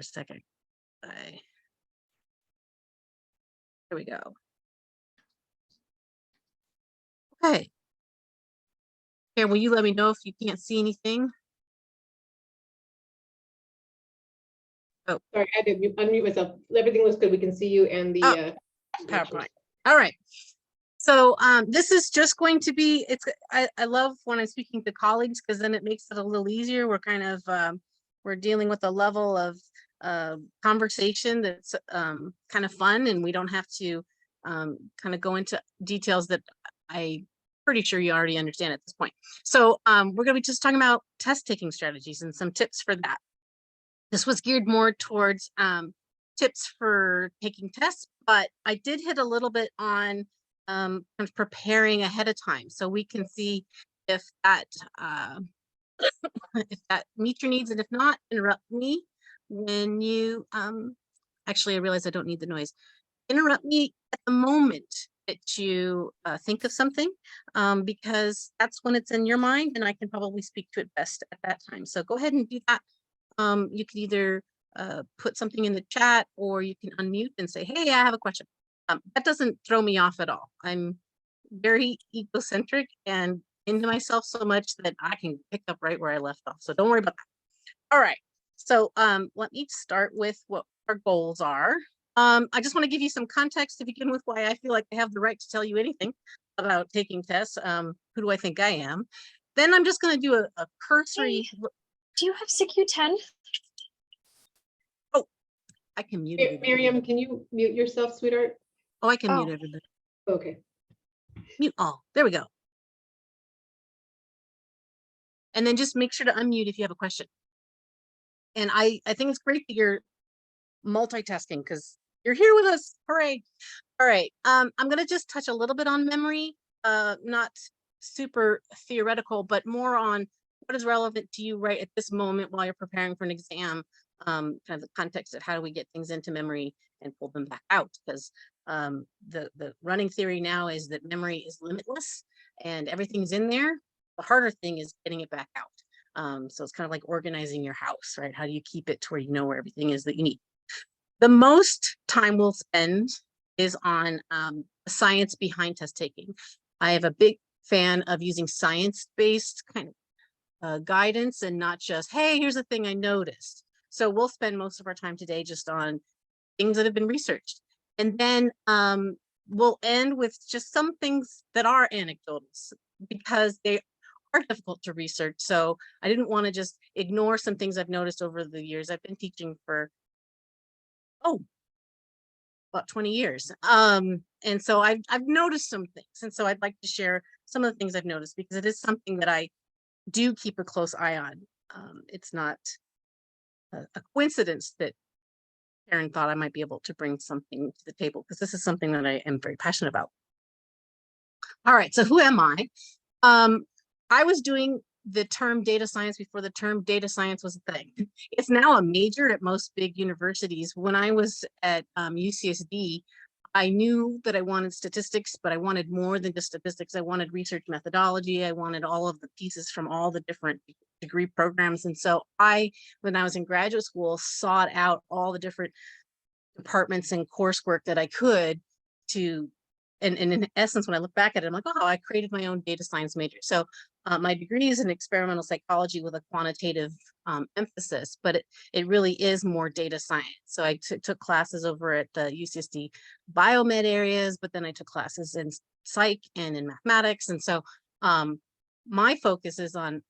a second. There we go. Okay. Here, will you let me know if you can't see anything? Oh, sorry, I did unmute myself. Everything looks good. We can see you and the PowerPoint. All right. So this is just going to be, I love when I'm speaking to colleagues because then it makes it a little easier. We're kind of, we're dealing with a level of conversation that's kind of fun, and we don't have to kind of go into details that I'm pretty sure you already understand at this point. So we're going to be just talking about test taking strategies and some tips for that. This was geared more towards tips for taking tests, but I did hit a little bit on kind of preparing ahead of time, so we can see if that if that meets your needs, and if not, interrupt me when you actually I realize I don't need the noise. Interrupt me at the moment that you think of something, because that's when it's in your mind, and I can probably speak to it best at that time. So go ahead and do that. You can either put something in the chat, or you can unmute and say, hey, I have a question. That doesn't throw me off at all. I'm very egocentric and into myself so much that I can pick up right where I left off. So don't worry about that. All right. So let me start with what our goals are. I just want to give you some context to begin with why I feel like I have the right to tell you anything about taking tests. Who do I think I am? Then I'm just going to do a cursory. Hey, do you have CQ10? Oh, I can mute everybody. Miriam, can you mute yourself, sweetheart? Oh, I can mute everybody. Okay. Mute all. There we go. And then just make sure to unmute if you have a question. And I think it's great that you're multitasking because you're here with us. Hooray. All right. I'm going to just touch a little bit on memory, not super theoretical, but more on what is relevant to you right at this moment while you're preparing for an exam, kind of the context of how do we get things into memory and pull them back out, because the running theory now is that memory is limitless and everything's in there. The harder thing is getting it back out. So it's kind of like organizing your house, right? How do you keep it to where you know where everything is that you need? The most time we'll spend is on the science behind test taking. I have a big fan of using science-based kind of guidance and not just, hey, here's the thing I noticed. So we'll spend most of our time today just on things that have been researched. And then we'll end with just some things that are anecdotal because they are difficult to research. So I didn't want to just ignore some things I've noticed over the years. I've been teaching for about 20 years. And so I've noticed some things. And so I'd like to share some of the things I've noticed because it is something that I do keep a close eye on. It's not a coincidence that Karen thought I might be able to bring something to the table because this is something that I am very passionate about. All right, so who am I? I was doing the term data science before the term data science was a thing. It's now a major at most big universities. When I was at UCSD, I knew that I wanted statistics, but I wanted more than just statistics. I wanted research methodology. I wanted all of the pieces from all the different degree programs. And so when I was in graduate school, sought out all the different departments and coursework that I could to, and in essence, when I look back at it, I'm like, oh, I created my own data science major. So my degree is in experimental psychology with a quantitative emphasis, but it really is more data science. So I took classes over at the UCSD biomed areas, but then I took classes in psych and in mathematics. And so my focus is on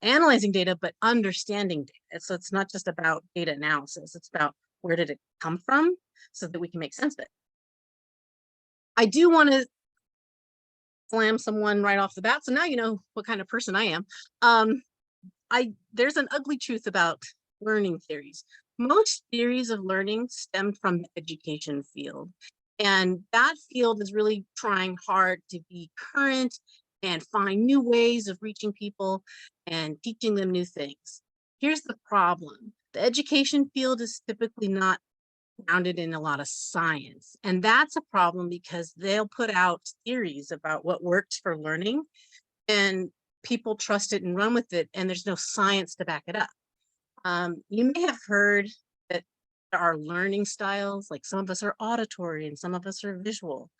analyzing data, but understanding data. So it's not just about data analysis. It's about where did it come from so that we can make sense of it. I do want to slam someone right off the bat. So now you know what kind of person I am. There's an ugly truth about learning theories. Most theories of learning stem from the education field. And that field is really trying hard to be current and find new ways of reaching people and teaching them new things. Here's the problem. The education field is typically not grounded in a lot of science. And that's a problem because they'll put out theories about what works for learning and people trust it and run with it. And there's no science to back it up. You may have heard that there are learning styles, like some of us are auditory and some of us are visual.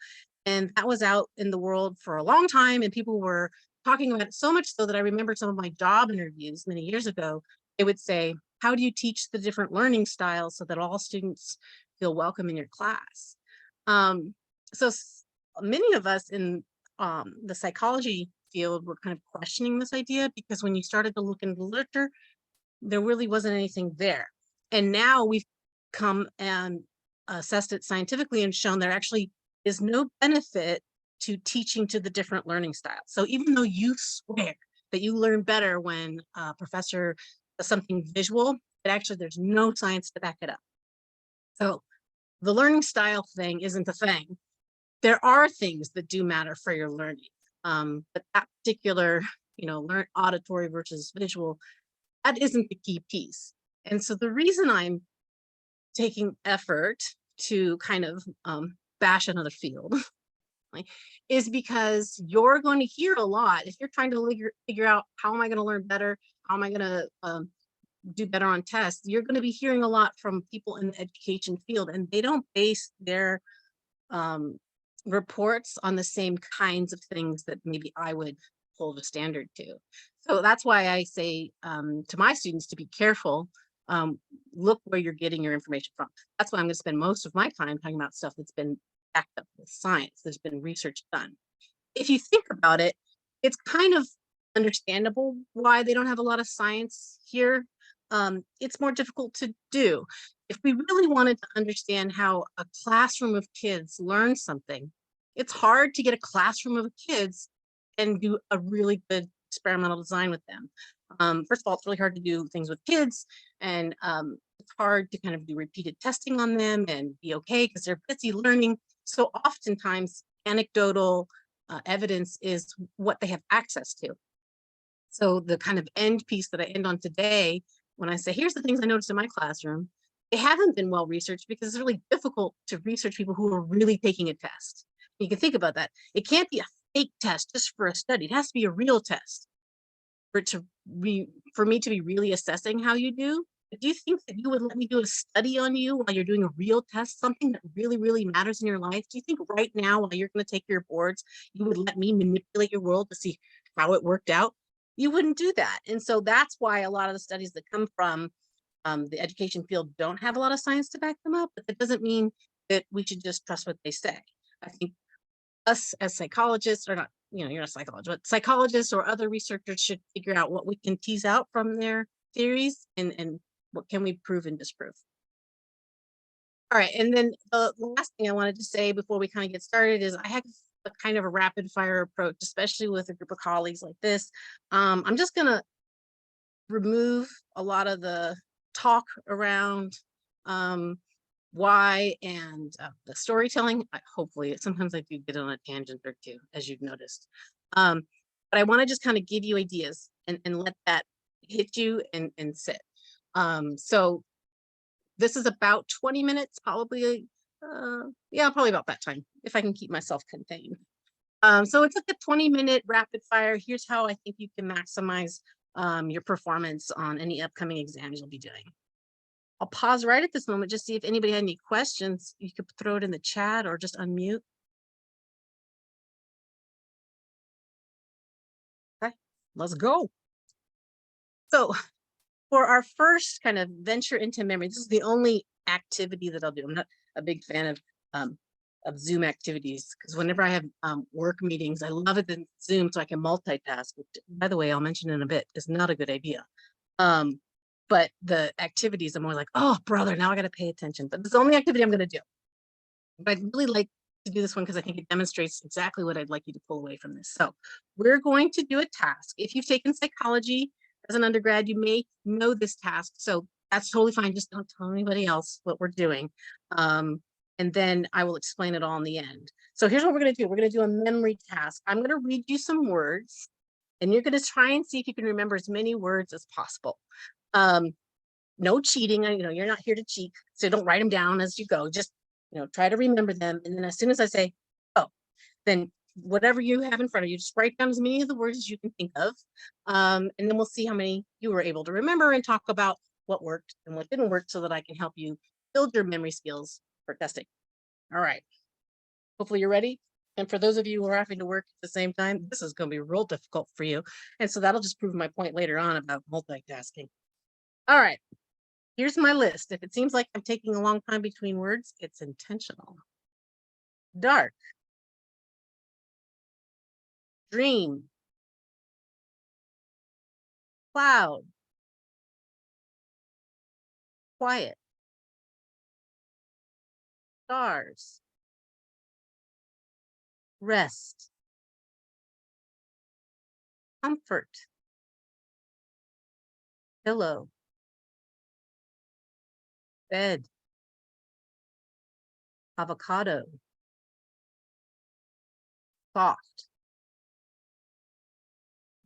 And that was out in the world for a long time, and people were talking about it so much so that I remember some of my job interviews many years ago. They would say, how do you teach the different learning styles so that all students feel welcome in your class? Um, so many of us in the psychology field were kind of questioning this idea, because when you started to look into the literature, there really wasn't anything there. And now we've come and assessed it scientifically and shown there actually is no benefit to teaching to the different learning styles. So even though you swear that you learn better when a professor does something visual, but actually there's no science to back it up. So the learning style thing isn't a thing. There are things that do matter for your learning. But that particular, learn auditory versus visual, that isn't the key piece. And so the reason I'm taking effort to kind of bash another field is because you're going to hear a lot. If you're trying to figure out how am I going to learn better, how am I going to do better on tests, you're going to be hearing a lot from people in the education field, and they don't base their reports on the same kinds of things that maybe I would hold a standard to. So that's why I say to my students to be careful. Look where you're getting your information from. That's why I'm going to spend most of my time talking about stuff that's been backed up with science. There's been research done. If you think about it, it's kind of understandable why they don't have a lot of science here. It's more difficult to do. If we really wanted to understand how a classroom of kids learn something, it's hard to get a classroom of kids and do a really good experimental design with them. First of all, it's really hard to do things with kids, and it's hard to kind of do repeated testing on them and be okay because they're busy learning. So oftentimes anecdotal evidence is what they have access to. So the kind of end piece that I end on today, when I say, here's the things I noticed in my classroom, they haven't been well researched because it's really difficult to research people who are really taking a test. You can think about that. It can't be a fake test just for a study. It has to be a real test for me to be really assessing how you do. Do you think that you would let me do a study on you while you're doing a real test, something that really, really matters in your life? Do you think right now, while you're going to take your boards, you would let me manipulate your world to see how it worked out? You wouldn't do that. And so that's why a lot of the studies that come from the education field don't have a lot of science to back them up, but that doesn't mean that we should just trust what they say. I think us as psychologists, or not, you're not a psychologist, but psychologists or other researchers should figure out what we can tease out from their theories and what can we prove and disprove. All right, and then the last thing I wanted to say before we kind of get started is I have a kind of a rapid fire approach, especially with a group of colleagues like this. I'm just gonna remove a lot of the talk around why and the storytelling. Hopefully, sometimes I do get on a tangent or two, as you've noticed. But I want to just kind of give you ideas and let that hit you and sit. So this is about 20 minutes, probably. Yeah, probably about that time, if I can keep myself contained. So it's like a 20-minute rapid fire. Here's how I think you can maximize your performance on any upcoming exams you'll be doing. I'll pause right at this moment, just see if anybody had any questions. You could throw it in the chat or just unmute. Okay, let's go. So for our first kind of venture into memory, this is the only activity that I'll do. I'm not a big fan of Zoom activities because whenever I have work meetings, I love it in Zoom so I can multitask, which, by the way, I'll mention in a bit, is not a good idea. But the activities, I'm always like, oh, brother, now I got to pay attention. But it's the only activity I'm going to do. But I'd really like to do this one because I think it demonstrates exactly what I'd like you to pull away from this. So we're going to do a task. If you've taken psychology as an undergrad, you may know this task. So that's totally fine. Just don't tell anybody else what we're doing. And then I will explain it all in the end. So here's what we're going to do. We're going to do a memory task. I'm going to read you some words, and you're going to try and see if you can remember as many words as possible. No cheating. You're not here to cheat, so don't write them down as you go. Just, try to remember them. And then as soon as I say, oh, then whatever you have in front of you, just write down as many of the words as you can think of. And then we'll see how many you were able to remember and talk about what worked and what didn't work so that I can help you build your memory skills for testing. All right. Hopefully you're ready. And for those of you who are having to work at the same time, this is going to be real difficult for you. And so that'll just prove my point later on about multitasking. All right. Here's my list. If it seems like I'm taking a long time between words, it's intentional. Dark. Dream. Cloud. Quiet. Stars. Rest. Comfort. Pillow. Bed. Avocado. Soft.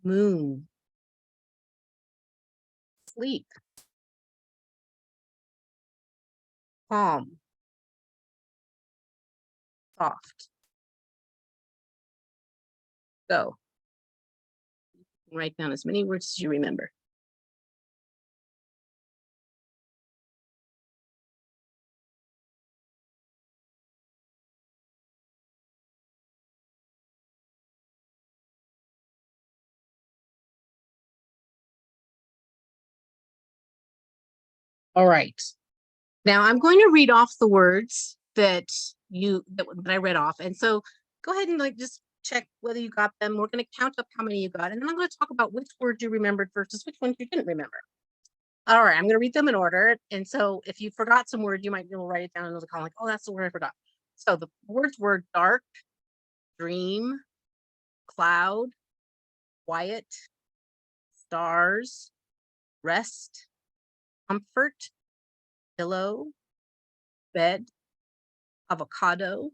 Moon. Sleep. Calm. Soft. Go. Write down as many words as you remember. All right. Now I'm going to read off the words that I read off. And so go ahead and like just check whether you got them. We're going to count up how many you got. And then I'm going to talk about which words you remembered versus which ones you didn't remember. All right, I'm going to read them in order. And so if you forgot some word, you might be able to write it down in the column like, oh, that's the word I forgot. So the words were dark, dream, cloud, quiet, stars, rest, comfort, pillow, bed, avocado,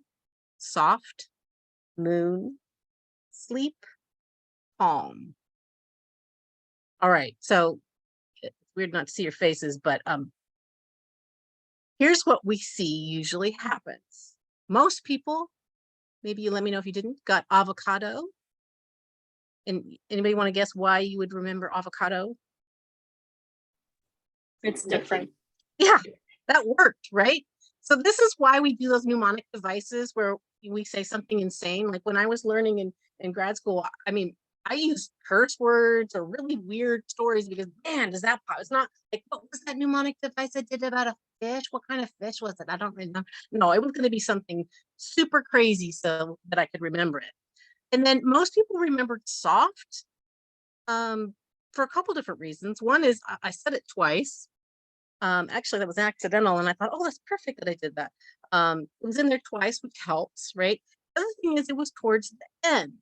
soft, moon, sleep, calm. All right, so it's weird not to see your faces, but here's what we see usually happens. Most people, maybe you let me know if you didn't, got avocado. And anybody want to guess why you would remember avocado? It's different. Yeah, that worked, right? So this is why we do those mnemonic devices where we say something insane. Like when I was learning in grad school, I mean, I used curse words or really weird stories because man, does that pop? It's not like, what was that mnemonic device I did about a fish? What kind of fish was it? I don't remember. No, it was going to be something super crazy so that I could remember it. And then most people remembered soft for a couple different reasons. One is I said it twice. Actually, that was accidental, and I thought, oh, that's perfect that I did that. It was in there twice, which helps, right? The other thing is it was towards the end.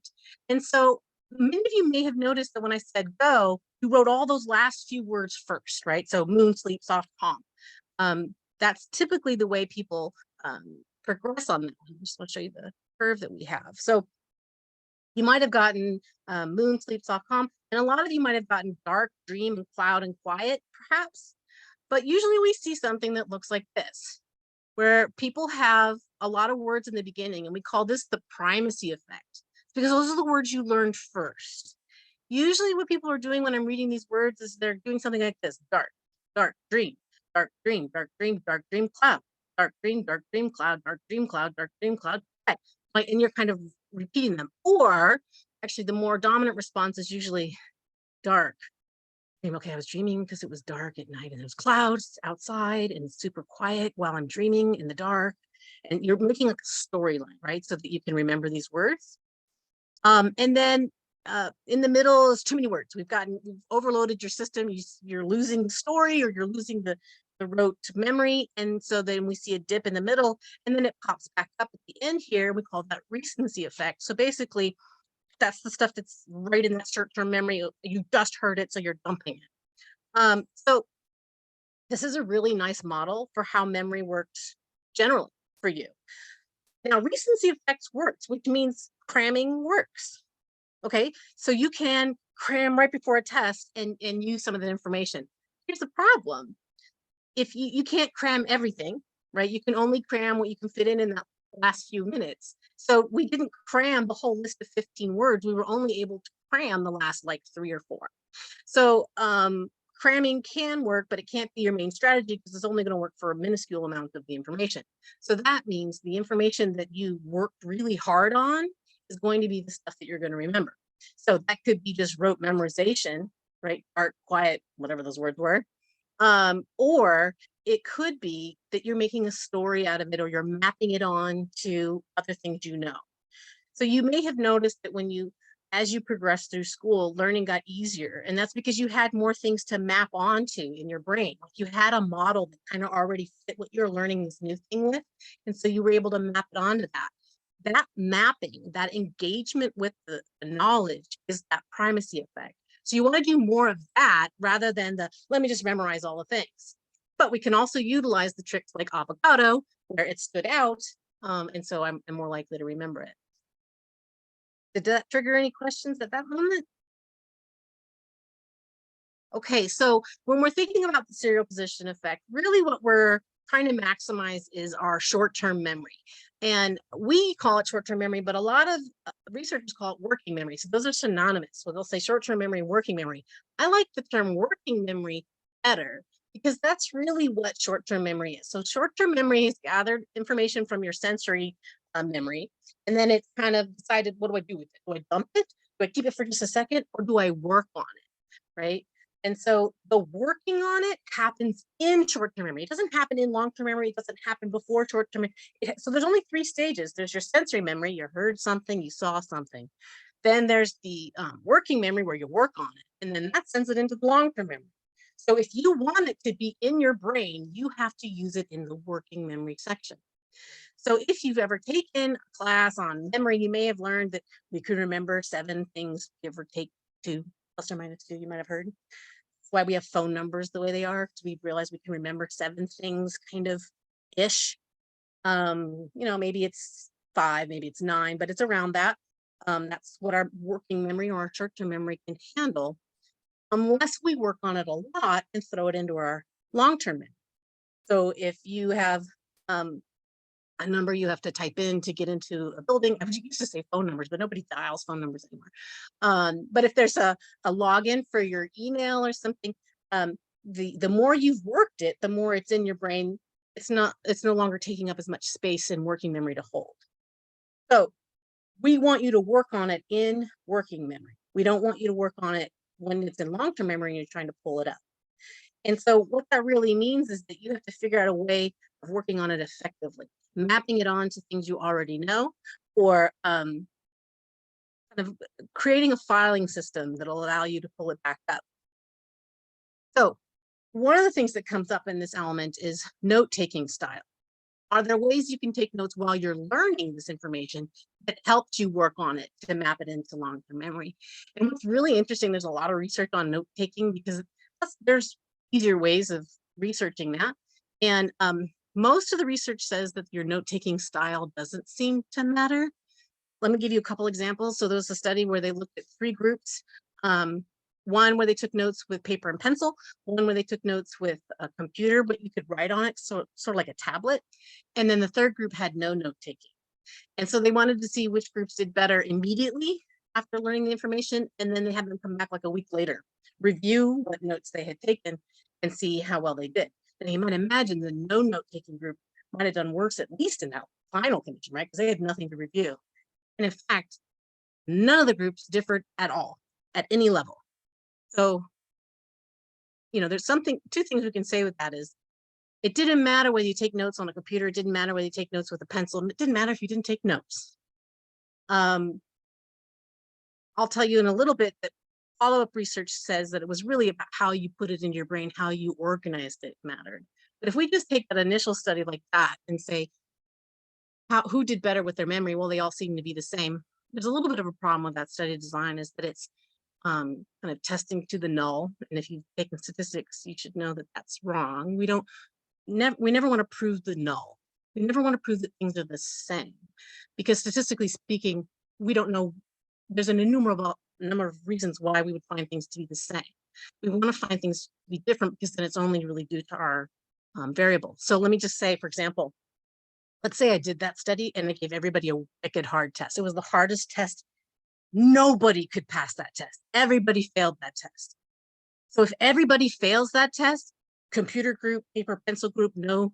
And so many of you may have noticed that when I said go, you wrote all those last few words first, right? So moon, sleep, soft, calm. That's typically the way people progress on that. I just want to show you the curve that we have. So you might have gotten moon, sleep, soft, calm, and a lot of you might have gotten dark, dream, and cloud, and quiet, perhaps. But usually we see something that looks like this, where people have a lot of words in the beginning, and we call this the primacy effect, because those are the words you learned first. Usually what people are doing when I'm reading these words is they're doing something like this: dark, dark, dream, dark, dream, dark, dream, dark, dream, cloud, dark, dream, cloud, dark, dream, cloud, dark, dream, cloud. Like, and you're kind of repeating them. Or actually the more dominant response is usually dark. Okay, I was dreaming because it was dark at night and there was clouds outside and it's super quiet while I'm dreaming in the dark. And you're making like a storyline, right? So that you can remember these words. And then in the middle is too many words. We've overloaded your system. You're losing the story or you're losing the rote memory. And so then we see a dip in the middle and then it pops back up at the end here. We call that recency effect. So basically, that's the stuff that's right in that short-term memory. You just heard it, so you're dumping it. So this is a really nice model for how memory works generally for you. Now, recency effects works, which means cramming works. Okay, so you can cram right before a test and use some of the information. Here's the problem. If you can't cram everything, right? You can only cram what you can fit in that last few minutes. So we didn't cram the whole list of 15 words. We were only able to cram the last like 3 or 4. So cramming can work, but it can't be your main strategy because it's only going to work for a minuscule amount of the information. So that means the information that you worked really hard on is going to be the stuff that you're going to remember. So that could be just rote memorization, right? Art, quiet, whatever those words were. Or it could be that you're making a story out of it, or you're mapping it on to other things you know. So you may have noticed that as you progress through school, learning got easier. And that's because you had more things to map onto in your brain. Like you had a model that kind of already fit what you're learning this new thing with. And so you were able to map it onto that. That mapping, that engagement with the knowledge is that primacy effect. So you want to do more of that rather than let me just memorize all the things. But we can also utilize the tricks like avocado where it stood out. And so I'm more likely to remember it. Did that trigger any questions at that moment? Okay, so when we're thinking about the serial position effect, really what we're trying to maximize is our short-term memory. And we call it short-term memory, but a lot of researchers call it working memory. So those are synonymous. So they'll say short-term memory and working memory. I like the term working memory better because that's really what short-term memory is. So short-term memory is gathered information from your sensory memory, and then it's kind of decided, what do I do with it? Do I dump it? Do I keep it for just a second, or do I work on it, right? And so the working on it happens in short-term memory. It doesn't happen in long-term memory. It doesn't happen before short-term memory. So there's only 3 stages. There's your sensory memory. You heard something, you saw something. Then there's the working memory where you work on it. And then that sends it into the long-term memory. So if you want it to be in your brain, you have to use it in the working memory section. So if you've ever taken a class on memory, you may have learned that we could remember 7 things, give or take 2, plus or minus 2, you might have heard. That's why we have phone numbers the way they are, because we realize we can remember 7 things kind of ish. Maybe it's 5, maybe it's 9, but it's around that. That's what our working memory or our short-term memory can handle, unless we work on it a lot and throw it into our long-term memory. So if you have a number you have to type in to get into a building. I used to say phone numbers, but nobody dials phone numbers anymore. But if there's a login for your email or something, the more you've worked it, the more it's in your brain. It's no longer taking up as much space in working memory to hold. So we want you to work on it in working memory. We don't want you to work on it when it's in long-term memory and you're trying to pull it up. And so what that really means is that you have to figure out a way of working on it effectively, mapping it on to things you already know, or kind of creating a filing system that'll allow you to pull it back up. So one of the things that comes up in this element is note-taking style. Are there ways you can take notes while you're learning this information that helped you work on it to map it into long-term memory? And what's really interesting, there's a lot of research on note-taking because there's easier ways of researching that. And most of the research says that your note-taking style doesn't seem to matter. Let me give you a couple examples. So there was a study where they looked at 3 groups. One where they took notes with paper and pencil, one where they took notes with a computer, but you could write on it, so sort of like a tablet. And then the third group had no note-taking. And so they wanted to see which groups did better immediately after learning the information, and then they had them come back like a week later, review what notes they had taken, and see how well they did. And you might imagine the no note-taking group might have done worse, at least in that final condition, right? Because they had nothing to review. And in fact, none of the groups differed at all, at any level. So, there's 2 things we can say with that is, it didn't matter whether you take notes on a computer, it didn't matter whether you take notes with a pencil, and it didn't matter if you didn't take notes. I'll tell you in a little bit that follow-up research says that it was really about how you put it in your brain, how you organized it mattered. But if we just take that initial study like that and say, who did better with their memory? Well, they all seem to be the same. There's a little bit of a problem with that study design, is that it's kind of testing to the null. And if you've taken statistics, you should know that that's wrong. We never want to prove the null. We never want to prove that things are the same, because statistically speaking, we don't know. There's an innumerable number of reasons why we would find things to be the same. We want to find things to be different because then it's only really due to our variable. So let me just say, for example, let's say I did that study and I gave everybody a wicked hard test. It was the hardest test. Nobody could pass that test. Everybody failed that test. So if everybody fails that test, computer group, paper, pencil group, no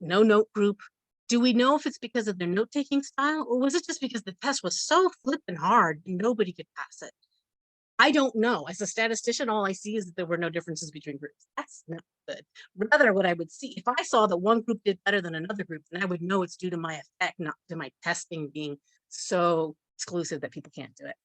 note group, do we know if it's because of their note-taking style, or was it just because the test was so flippin' hard nobody could pass it? I don't know. As a statistician, all I see is that there were no differences between groups. That's not good. Rather, what I would see, if I saw that one group did better than another group, then I would know it's due to my effect, not to my testing being so exclusive that people can't do it.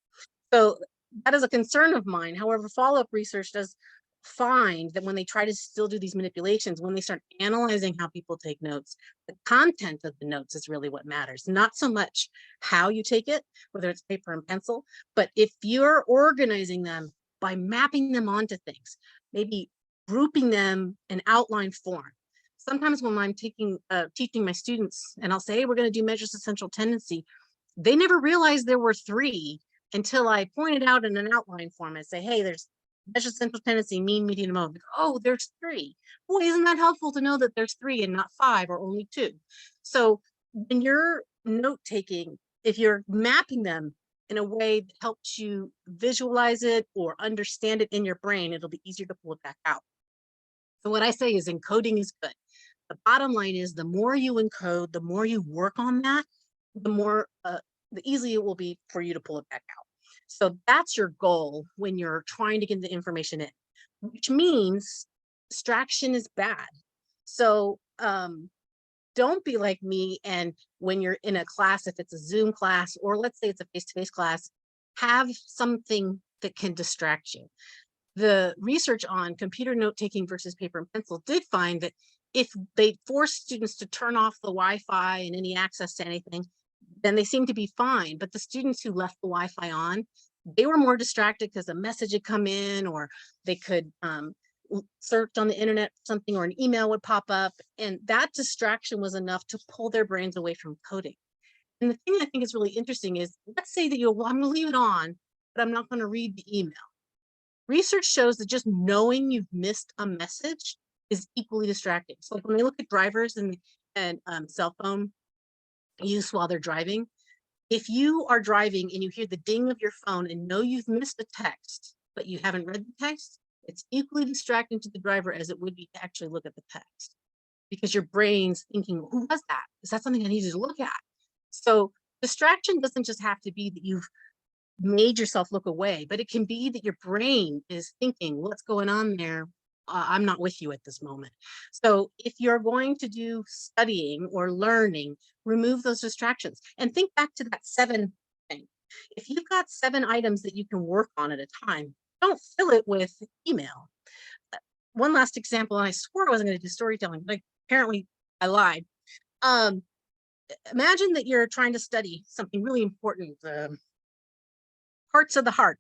So that is a concern of mine. However, follow-up research does find that when they try to still do these manipulations, when they start analyzing how people take notes, the content of the notes is really what matters, not so much how you take it, whether it's paper and pencil, but if you're organizing them by mapping them onto things, maybe grouping them in outline form. Sometimes when I'm teaching my students and I'll say, hey, we're going to do measures of central tendency, they never realized there were 3 until I pointed out in an outline form and say, hey, there's measure central tendency, mean, median, mode. Oh, there's 3. Boy, isn't that helpful to know that there's 3 and not 5 or only 2. So when you're note taking, if you're mapping them in a way that helps you visualize it or understand it in your brain, it'll be easier to pull it back out. So what I say is encoding is good. The bottom line is the more you encode, the more you work on that, the more the easier it will be for you to pull it back out. So that's your goal when you're trying to get the information in, which means distraction is bad. So don't be like me. And when you're in a class, if it's a Zoom class, or let's say it's a face-to-face class, have something that can distract you. The research on computer note-taking versus paper and pencil did find that if they force students to turn off the Wi-Fi and any access to anything, then they seem to be fine. But the students who left the Wi-Fi on, they were more distracted because a message had come in, or they could search on the internet for something, or an email would pop up. And that distraction was enough to pull their brains away from coding. And the thing I think is really interesting is, let's say that well, I'm going to leave it on, but I'm not going to read the email. Research shows that just knowing you've missed a message is equally distracting. So like when they look at drivers and cell phone use while they're driving, if you are driving and you hear the ding of your phone and know you've missed a text, but you haven't read the text, it's equally distracting to the driver as it would be to actually look at the text, because your brain's thinking, who was that? Is that something I need to look at? So distraction doesn't just have to be that you've made yourself look away, but it can be that your brain is thinking, what's going on there? I'm not with you at this moment. So if you're going to do studying or learning, remove those distractions and think back to that 7 thing. If you've got 7 items that you can work on at a time, don't fill it with email. One last example, and I swore I wasn't going to do storytelling, but apparently I lied. Imagine that you're trying to study something really important, parts of the heart.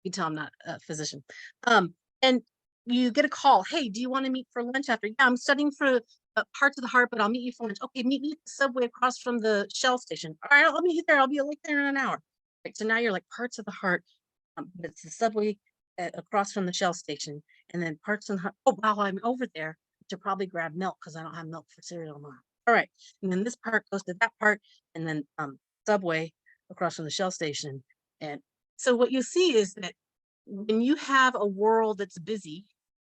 You can tell I'm not a physician. And you get a call. Hey, do you want to meet for lunch after? Yeah, I'm studying for parts of the heart, but I'll meet you for lunch. Okay, meet me at the subway across from the Shell station. All right, I'll meet you there. I'll be like there in an hour. Right, so now you're like parts of the heart. But it's the subway across from the Shell station, and then parts of the heart. Oh, while I'm over there, to probably grab milk because I don't have milk for cereal now. All right, and then this part goes to that part, and then subway across from the Shell station. And so what you see is that when you have a world that's busy,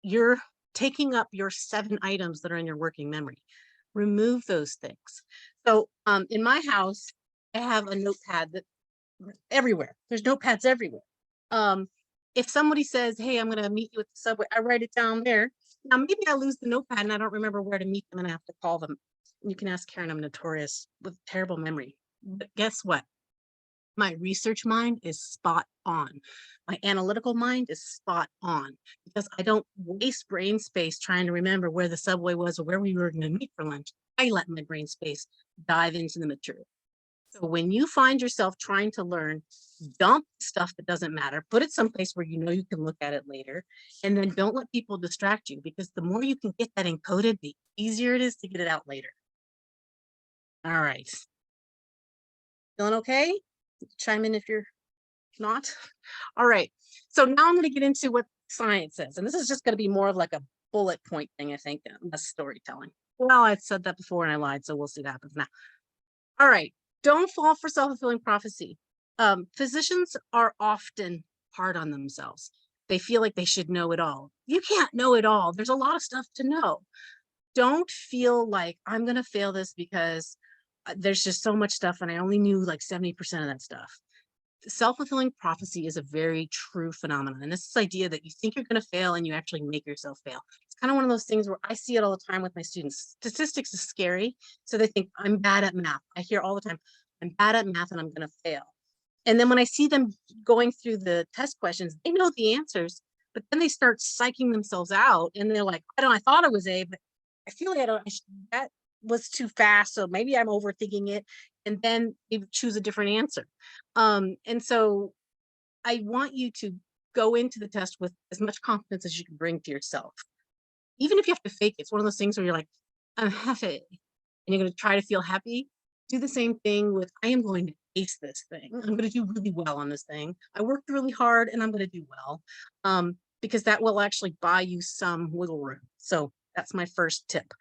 you're taking up your 7 items that are in your working memory. Remove those things. So in my house, I have a notepad that everywhere. There's notepads everywhere. If somebody says, hey, I'm going to meet you at the subway, I write it down there. Now, maybe I lose the notepad and I don't remember where to meet them and I have to call them. You can ask Karen, I'm notorious with terrible memory. But guess what? My research mind is spot on. My analytical mind is spot on, because I don't waste brain space trying to remember where the subway was or where we were going to meet for lunch. I let my brain space dive into the material. So when you find yourself trying to learn, dump stuff that doesn't matter, put it someplace where you know you can look at it later, and then don't let people distract you, because the more you can get that encoded, the easier it is to get it out later. All right. Feeling okay? Chime in if you're not. All right. So now I'm going to get into what science says. And this is just going to be more of like a bullet point thing, I think, less storytelling. Well, I said that before and I lied, so we'll see what happens now. All right. Don't fall for self-fulfilling prophecy. Physicians are often hard on themselves. they feel like they should know it all. You can't know it all. There's a lot of stuff to know. Don't feel like I'm going to fail this because there's just so much stuff and I only knew like 70% of that stuff. Self-fulfilling prophecy is a very true phenomenon. And this idea that you think you're going to fail and you actually make yourself fail. It's kind of one of those things where I see it all the time with my students. Statistics is scary. So they think I'm bad at math. I hear all the time, I'm bad at math and I'm going to fail. And then when I see them going through the test questions, they know the answers, but then they start psyching themselves out and they're like, I thought it was A, but I feel like that was too fast. So maybe I'm overthinking it. And then they choose a different answer. And so I want you to go into the test with as much confidence as you can bring to yourself. Even if you have to fake it, it's one of those things where you're like, I'm happy, and you're going to try to feel happy. Do the same thing with, I am going to ace this thing. I'm going to do really well on this thing. I worked really hard and I'm going to do well, because that will actually buy you some wiggle room. So that's my first tip.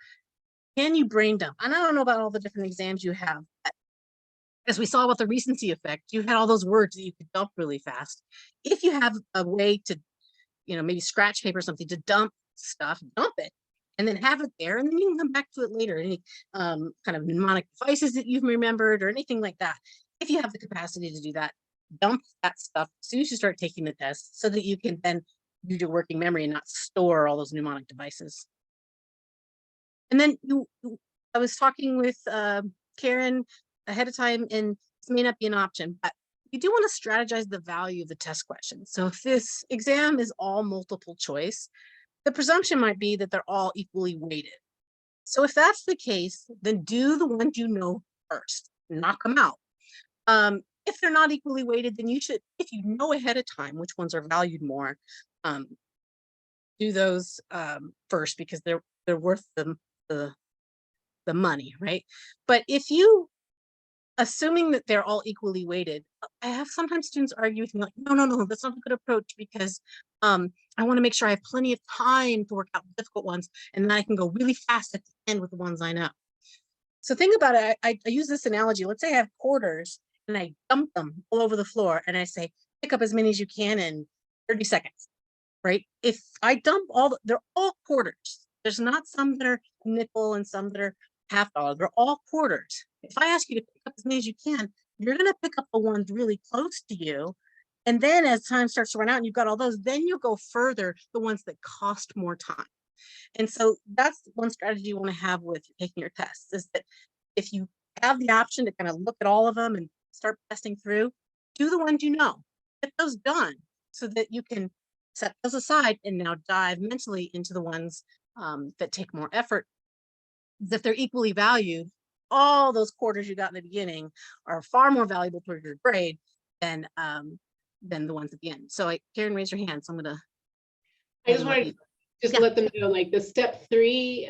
Can you brain dump? And I don't know about all the different exams you have, but as we saw with the recency effect, you had all those words that you could dump really fast. If you have a way to, maybe scratch paper or something to dump stuff, dump it, and then have it there, and then you can come back to it later. Any kind of mnemonic devices that you've remembered or anything like that. If you have the capacity to do that, dump that stuff as soon as you start taking the test so that you can then use your working memory and not store all those mnemonic devices. And then I was talking with Karen ahead of time, and this may not be an option, but you do want to strategize the value of the test questions. So if this exam is all multiple choice, the presumption might be that they're all equally weighted. So if that's the case, then do the ones you know first, knock them out. If they're not equally weighted, then you should, if you know ahead of time which ones are valued more, do those first, because they're worth the money, right? But if you, assuming that they're all equally weighted, I have sometimes students argue with me like, no, that's not a good approach, because I want to make sure I have plenty of time to work out the difficult ones, and then I can go really fast at the end with the ones I know. So think about it. I use this analogy. Let's say I have quarters and I dump them all over the floor and I say, pick up as many as you can in 30 seconds, right? If I dump they're all quarters. There's not some that are nickel and some that are $half. They're all quarters. If I ask you to pick up as many as you can, you're going to pick up the ones really close to you. And then as time starts to run out and you've got all those, then you'll go further, the ones that cost more time. And so that's one strategy you want to have with taking your tests, is that if you have the option to kind of look at all of them and start testing through, do the ones you know, get those done so that you can set those aside and now dive mentally into the ones that take more effort. If they're equally valued, all those quarters you got in the beginning are far more valuable for your grade than the ones at the end. So Karen, raise your hand. So I'm gonna. I just wanted to let them know, like the step 3,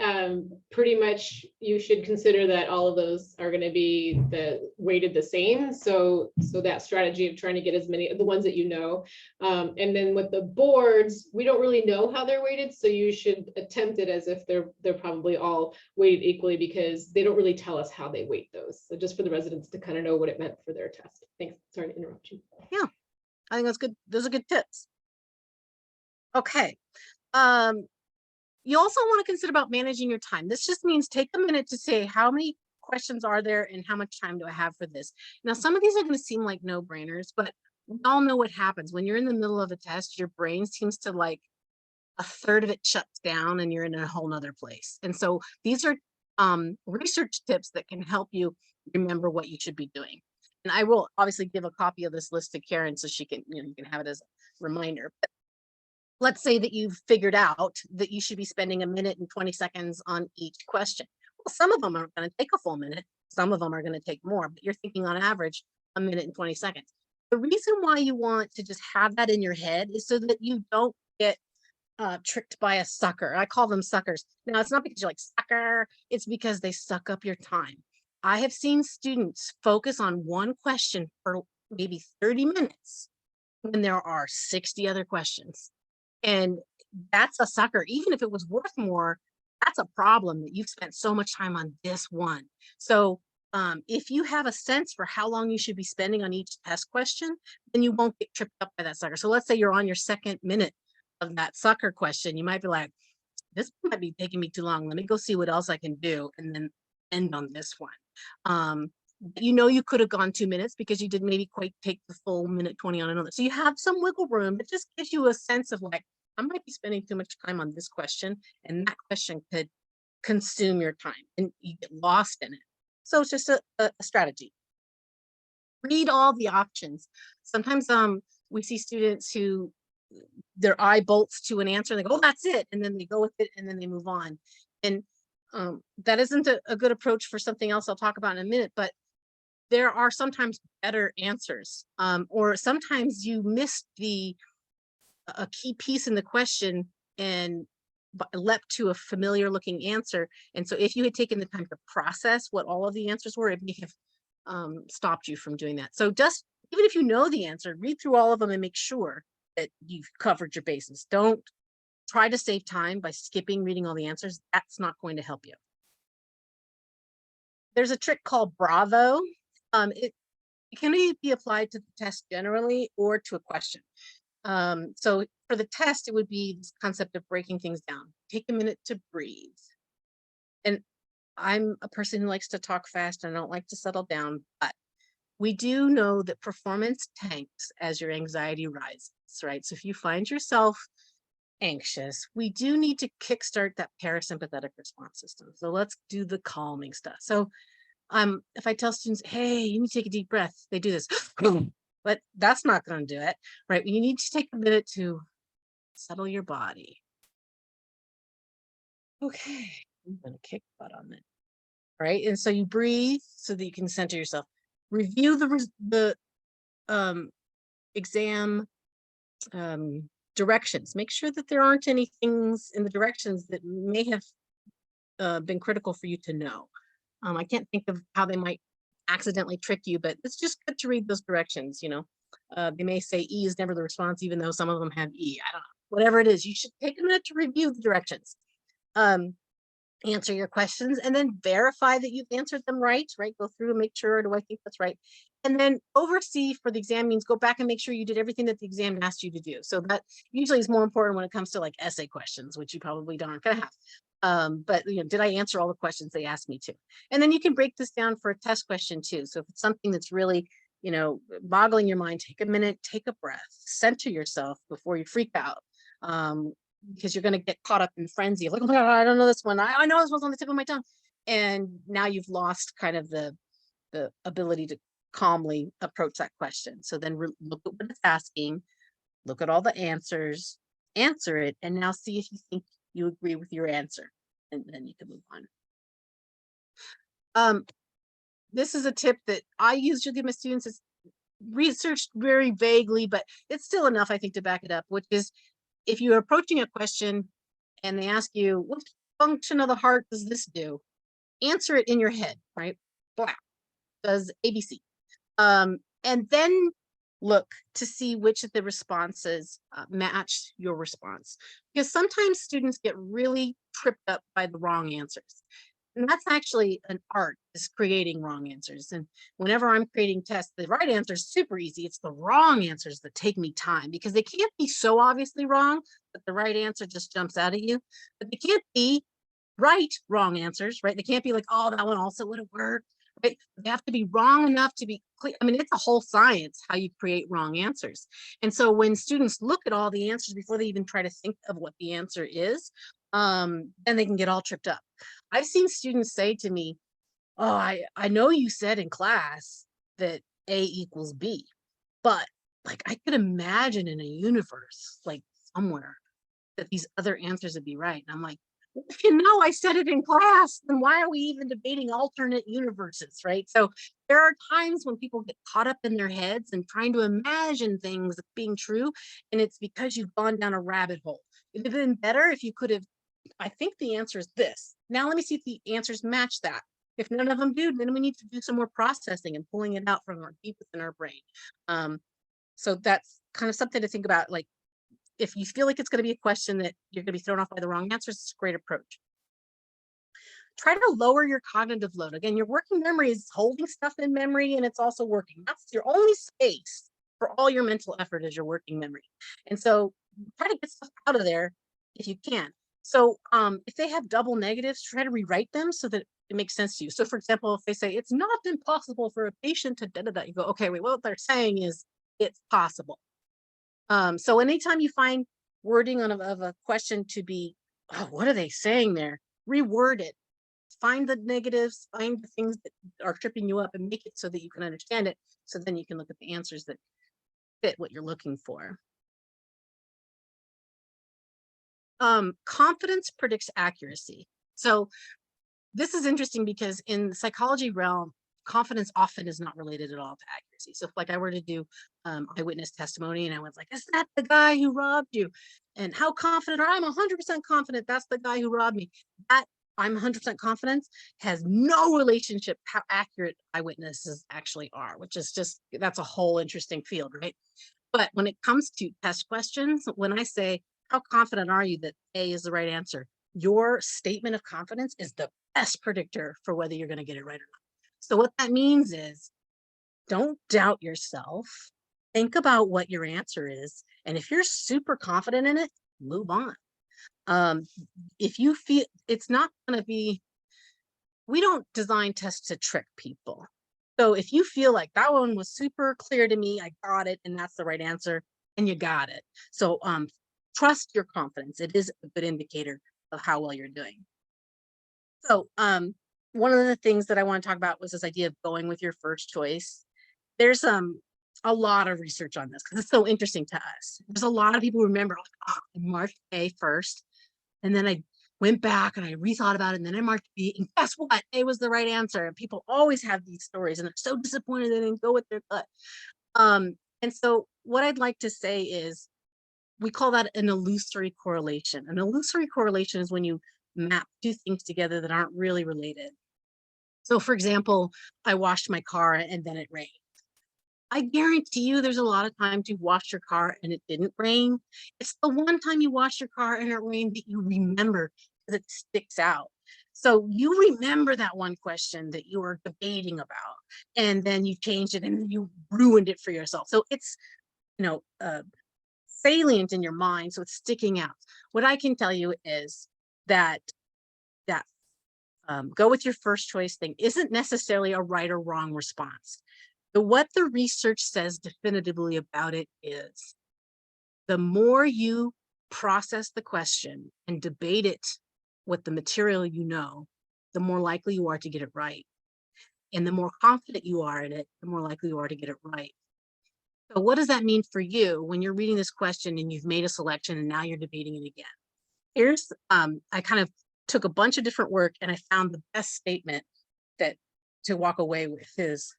pretty much you should consider that all of those are going to be weighted the same. So that strategy of trying to get as many of the ones that you know, and then with the boards, we don't really know how they're weighted, so you should attempt it as if they're probably all weighted equally, because they don't really tell us how they weight those. So just for the residents to kind of know what it meant for their test. Thanks. Sorry to interrupt you. Yeah, I think that's good. Those are good tips. Okay. You also want to consider about managing your time. This just means take a minute to say, how many questions are there and how much time do I have for this? Now, some of these are going to seem like no-brainers, but we all know what happens when you're in the middle of a test. Your brain seems to, like, a third of it shuts down and you're in a whole nother place. And so these are research tips that can help you remember what you should be doing. And I will obviously give a copy of this list to Karen so she can, you can have it as a reminder. But let's say that you've figured out that you should be spending 1 minute and 20 seconds on each question. Well, some of them aren't going to take a full minute. Some of them are going to take more, but you're thinking on average 1 minute and 20 seconds. The reason why you want to just have that in your head is so that you don't get tricked by a sucker. I call them suckers. Now, it's not because you're like, sucker. It's because they suck up your time. I have seen students focus on one question for maybe 30 minutes when there are 60 other questions. And that's a sucker. Even if it was worth more, that's a problem that you've spent so much time on this one. So if you have a sense for how long you should be spending on each test question, then you won't get tripped up by that sucker. So let's say you're on your second minute of that sucker question, you might be like, this might be taking me too long. Let me go see what else I can do and then end on this one. You could have gone 2 minutes because you didn't maybe quite take the full minute 20 on another. So you have some wiggle room. It just gives you a sense of like, I might be spending too much time on this question, and that question could consume your time and you get lost in it. So it's just a strategy. Read all the options. Sometimes we see students who their eye bolts to an answer and they go, oh, that's it. And then they go with it and then they move on. And that isn't a good approach for something else I'll talk about in a minute, but there are sometimes better answers. Or sometimes you missed a key piece in the question and leapt to a familiar looking answer. And so if you had taken the time to process what all of the answers were, it may have stopped you from doing that. So just, even if you know the answer, read through all of them and make sure that you've covered your bases. Don't try to save time by skipping reading all the answers. That's not going to help you. There's a trick called Bravo. It can be applied to the test generally or to a question. So for the test, it would be this concept of breaking things down. Take a minute to breathe. And I'm a person who likes to talk fast and I don't like to settle down, but we do know that performance tanks as your anxiety rises, right? So if you find yourself anxious, we do need to kickstart that parasympathetic response system. So let's do the calming stuff. So if I tell students, hey, you need to take a deep breath, they do this, but that's not going to do it, right? You need to take a minute to settle your body. Okay, I'm going to kick butt on it. All right, and so you breathe so that you can center yourself. Review the exam directions. Make sure that there aren't any things in the directions that may have been critical for you to know. I can't think of how they might accidentally trick you, but it's just good to read those directions. They may say E is never the response, even though some of them have E. I don't know. Whatever it is, you should take a minute to review the directions. Answer your questions and then verify that you've answered them right? Go through and make sure, do I think that's right? And then oversee for the exam means go back and make sure you did everything that the exam asked you to do. So that usually is more important when it comes to like essay questions, which you probably aren't going to have. But did I answer all the questions they asked me to? And then you can break this down for a test question too. So if it's something that's really, boggling your mind, take a minute, take a breath, center yourself before you freak out. Because you're going to get caught up in frenzy. Like, oh my God, I don't know this one. I know this one's on the tip of my tongue. And now you've lost kind of the ability to calmly approach that question. So then look at what it's asking, look at all the answers, answer it, and now see if you think you agree with your answer. And then you can move on. This is a tip that I usually give my students. It's researched very vaguely, but it's still enough, I think, to back it up, which is if you're approaching a question and they ask you, what function of the heart does this do? Answer it in your head, right? Blah, does ABC. And then look to see which of the responses match your response. Because sometimes students get really tripped up by the wrong answers. And that's actually an art, is creating wrong answers. And whenever I'm creating tests, the right answer is super easy. It's the wrong answers that take me time because they can't be so obviously wrong that the right answer just jumps out at you. But they can't be wrong answers, right? They can't be like, oh, that one also would have worked, right? They have to be wrong enough to be clear. I mean, it's a whole science how you create wrong answers. And so when students look at all the answers before they even try to think of what the answer is, then they can get all tripped up. I've seen students say to me, oh, I know you said in class that A equals B, but like I could imagine in a universe like somewhere that these other answers would be right. And I'm like, well, if you know I said it in class, then why are we even debating alternate universes, right? So there are times when people get caught up in their heads and trying to imagine things being true, and it's because you've gone down a rabbit hole. It would have been better if you could have, I think the answer is this. Now let me see if the answers match that. If none of them do, then we need to do some more processing and pulling it out from our deep within our brain. So that's kind of something to think about. Like if you feel like it's going to be a question that you're going to be thrown off by the wrong answers, it's a great approach. Try to lower your cognitive load. Again, your working memory is holding stuff in memory and it's also working. That's your only space for all your mental effort is your working memory. And so try to get stuff out of there if you can. So if they have double negatives, try to rewrite them so that it makes sense to you. So for example, if they say it's not impossible for a patient to da da da, you go, okay, wait, what they're saying is it's possible. So anytime you find wording of a question to be, oh, what are they saying there? Reword it. Find the negatives, find the things that are tripping you up and make it so that you can understand it. So then you can look at the answers that fit what you're looking for. Confidence predicts accuracy. So this is interesting because in the psychology realm, confidence often is not related at all to accuracy. So if like I were to do eyewitness testimony and I was like, is that the guy who robbed you? And how confident, or I'm 100% confident that's the guy who robbed me. That I'm 100% confident has no relationship how accurate eyewitnesses actually are, which is just, that's a whole interesting field, right? But when it comes to test questions, when I say, how confident are you that A is the right answer? Your statement of confidence is the best predictor for whether you're going to get it right or not. So what that means is don't doubt yourself. Think about what your answer is. And if you're super confident in it, move on. If you feel it's not going to be, we don't design tests to trick people. So if you feel like that one was super clear to me, I got it, and that's the right answer, and you got it. So trust your confidence. It is a good indicator of how well you're doing. So one of the things that I want to talk about was this idea of going with your first choice. There's a lot of research on this because it's so interesting to us. There's a lot of people who remember, like, oh, I marked A first, and then I went back and I rethought about it, and then I marked B, and guess what? A was the right answer. And people always have these stories, and they're so disappointed they didn't go with their gut. And so what I'd like to say is, we call that an illusory correlation. An illusory correlation is when you map two things together that aren't really related. So for example, I washed my car and then it rained. I guarantee you there's a lot of times you washed your car and it didn't rain. It's the one time you washed your car and it rained that you remember because it sticks out. So you remember that one question that you were debating about, and then you changed it and you ruined it for yourself. So it's, you know, salient in your mind, so it's sticking out. What I can tell you is that that go with your first choice thing isn't necessarily a right or wrong response. But what the research says definitively about it is the more you process the question and debate it with the material you know, the more likely you are to get it right. And the more confident you are in it, the more likely you are to get it right. So what does that mean for you when you're reading this question and you've made a selection and now you're debating it again? Here's, I kind of took a bunch of different work and I found the best statement that to walk away with is,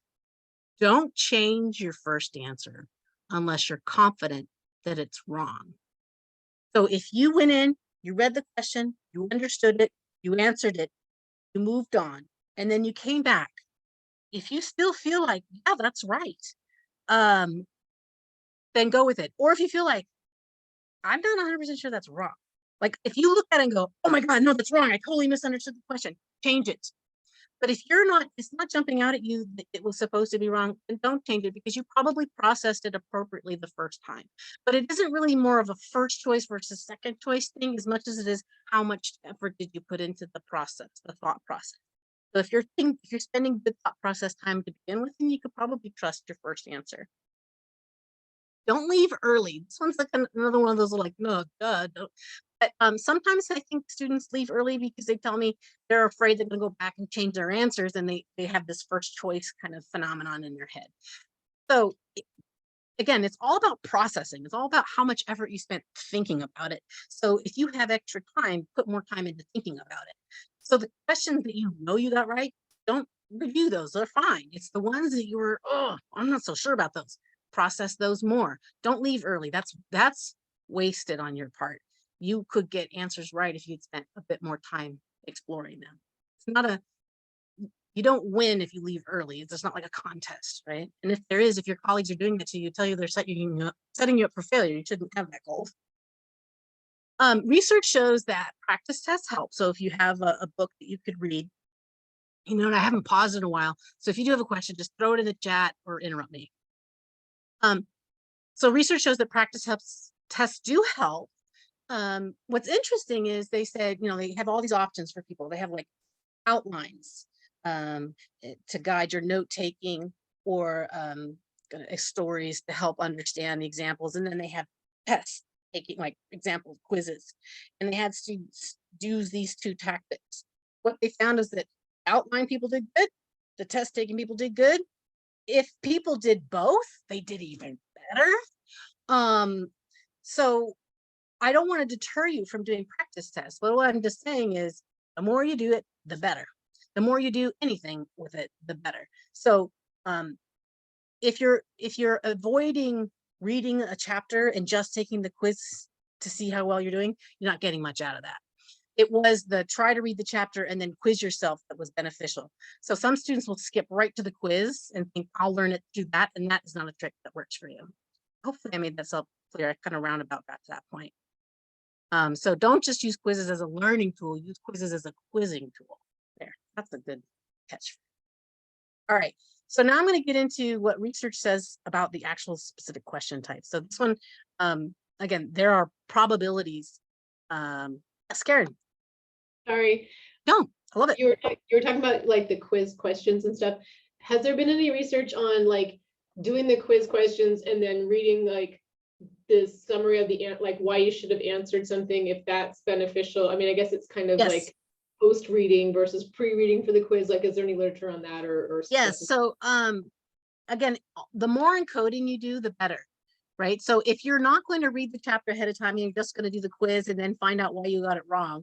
don't change your first answer unless you're confident that it's wrong. So if you went in, you read the question, you understood it, you answered it, you moved on, and then you came back. If you still feel like, yeah, that's right, then go with it. Or if you feel like, I'm not 100% sure that's wrong. Like if you look at it and go, oh my God, no, that's wrong. I totally misunderstood the question. Change it. But if you're not, it's not jumping out at you that it was supposed to be wrong, then don't change it because you probably processed it appropriately the first time. But it isn't really more of a first choice versus second choice thing as much as it is how much effort did you put into the process, the thought process. So if you're spending good thought process time to begin with, then you could probably trust your first answer. Don't leave early. This one's like another one of those like, no, duh, don't. But sometimes I think students leave early because they tell me they're afraid they're going to go back and change their answers, and they have this first choice kind of phenomenon in their head. So again, it's all about processing. It's all about how much effort you spent thinking about it. So if you have extra time, put more time into thinking about it. So the questions that you know you got right, don't review those. They're fine. It's the ones that you were, oh, I'm not so sure about those. Process those more. Don't leave early. That's wasted on your part. You could get answers right if you'd spent a bit more time exploring them. It's not a, you don't win if you leave early. It's just not like a contest, right? And if there is, if your colleagues are doing that to you, tell you they're setting you up for failure, you shouldn't have that goal. Research shows that practice tests help. So if you have a book that you could read, you know, and I haven't paused in a while. So if you do have a question, just throw it in the chat or interrupt me. So research shows that practice tests do help. What's interesting is they said, they have all these options for people. They have like outlines to guide your note taking, or stories to help understand the examples. And then they have tests taking, like example quizzes. And they had students use these two tactics. What they found is that outline people did good, the test taking people did good. If people did both, they did even better. So I don't want to deter you from doing practice tests, but what I'm just saying is the more you do it, the better. The more you do anything with it, the better. So if you're avoiding reading a chapter and just taking the quiz to see how well you're doing, you're not getting much out of that. It was the try to read the chapter and then quiz yourself that was beneficial. So some students will skip right to the quiz and think, I'll learn it through that. And that is not a trick that works for you. Hopefully I made that self clear. I kind of roundabout got to that point. So don't just use quizzes as a learning tool, use quizzes as a quizzing tool. There, that's a good catch. All right, so now I'm going to get into what research says about the actual specific question type. So this one, again, there are probabilities. Karen. Sorry. No, I love it. You were talking about like the quiz questions and stuff. Has there been any research on like doing the quiz questions and then reading like the summary of the like why you should have answered something, if that's beneficial? I mean, I guess it's kind of like post reading versus pre-reading for the quiz. Like, is there any literature on that or yes? So again, the more encoding you do, the better, right? So if you're not going to read the chapter ahead of time and you're just going to do the quiz and then find out why you got it wrong,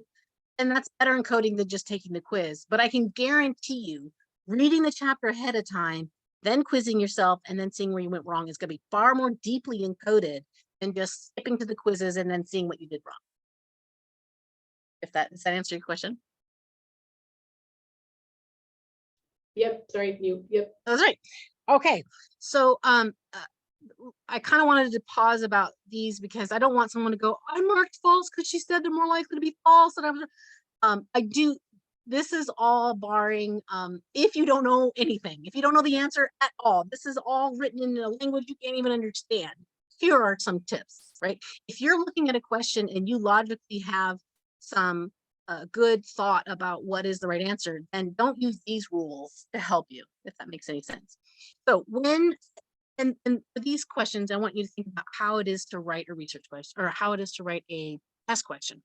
and that's better encoding than just taking the quiz. But I can guarantee you reading the chapter ahead of time, then quizzing yourself and then seeing where you went wrong is going to be far more deeply encoded than just skipping to the quizzes and then seeing what you did wrong. Does that answer your question? Yep. Sorry. Yep. That's right. Okay. So I kind of wanted to pause about these because I don't want someone to go, I marked false because she said they're more likely to be false. And I do. This is all barring if you don't know anything, if you don't know the answer at all. This is all written in a language you can't even understand. Here are some tips, right? If you're looking at a question and you logically have some good thought about what is the right answer, then don't use these rules to help you, if that makes any sense. So and for these questions, I want you to think about how it is to write a research question or how it is to write a test question.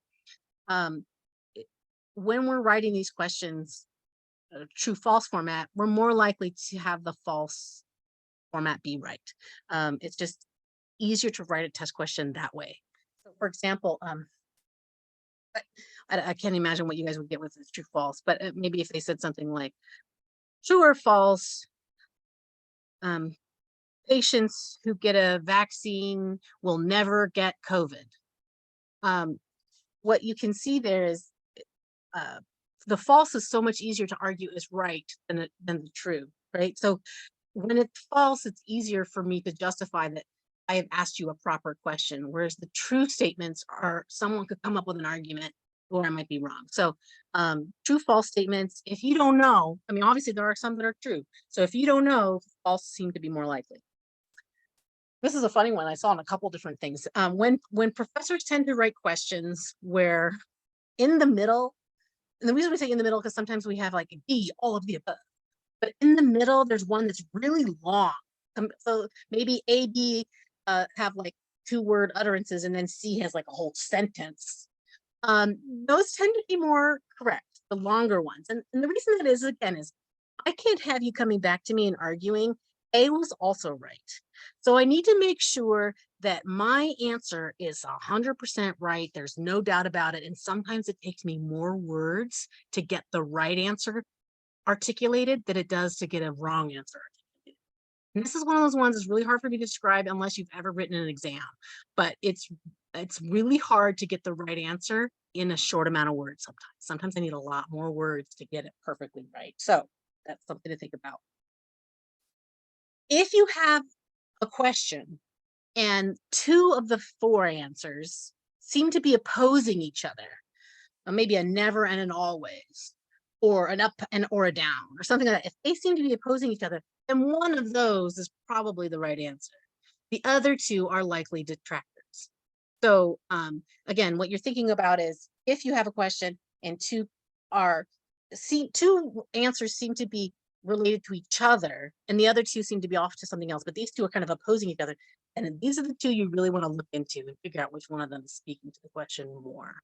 When we're writing these questions, true false format, we're more likely to have the false format be right. It's just easier to write a test question that way. So for example, I can't imagine what you guys would get with this true false, but maybe if they said something like true or false, patients who get a vaccine will never get COVID. What you can see there is the false is so much easier to argue is right than the true, right? So when it's false, it's easier for me to justify that I have asked you a proper question, whereas the true statements are someone could come up with an argument or I might be wrong. So true false statements, if you don't know, I mean, obviously there are some that are true. So if you don't know, false seem to be more likely. This is a funny one I saw in a couple different things. When professors tend to write questions where in the middle, and the reason we say in the middle, because sometimes we have like a D, all of the above, but in the middle, there's one that's really long. So maybe A, B have like 2-word utterances and then C has like a whole sentence. Those tend to be more correct, the longer ones. And the reason that is, again, is I can't have you coming back to me and arguing A was also right. So I need to make sure that my answer is 100% right. There's no doubt about it. And sometimes it takes me more words to get the right answer articulated than it does to get a wrong answer. And this is one of those ones that's really hard for me to describe unless you've ever written an exam, but it's really hard to get the right answer in a short amount of words. Sometimes I need a lot more words to get it perfectly right. So that's something to think about. If you have a question and 2 of the 4 answers seem to be opposing each other, or maybe a never and an always, or an up and or a down, or something like that, if they seem to be opposing each other, then one of those is probably the right answer. The other 2 are likely detractors. So again, what you're thinking about is if you have a question and two answers seem to be related to each other and the other two seem to be off to something else, but these two are kind of opposing each other. And then these are the two you really want to look into and figure out which one of them is speaking to the question more.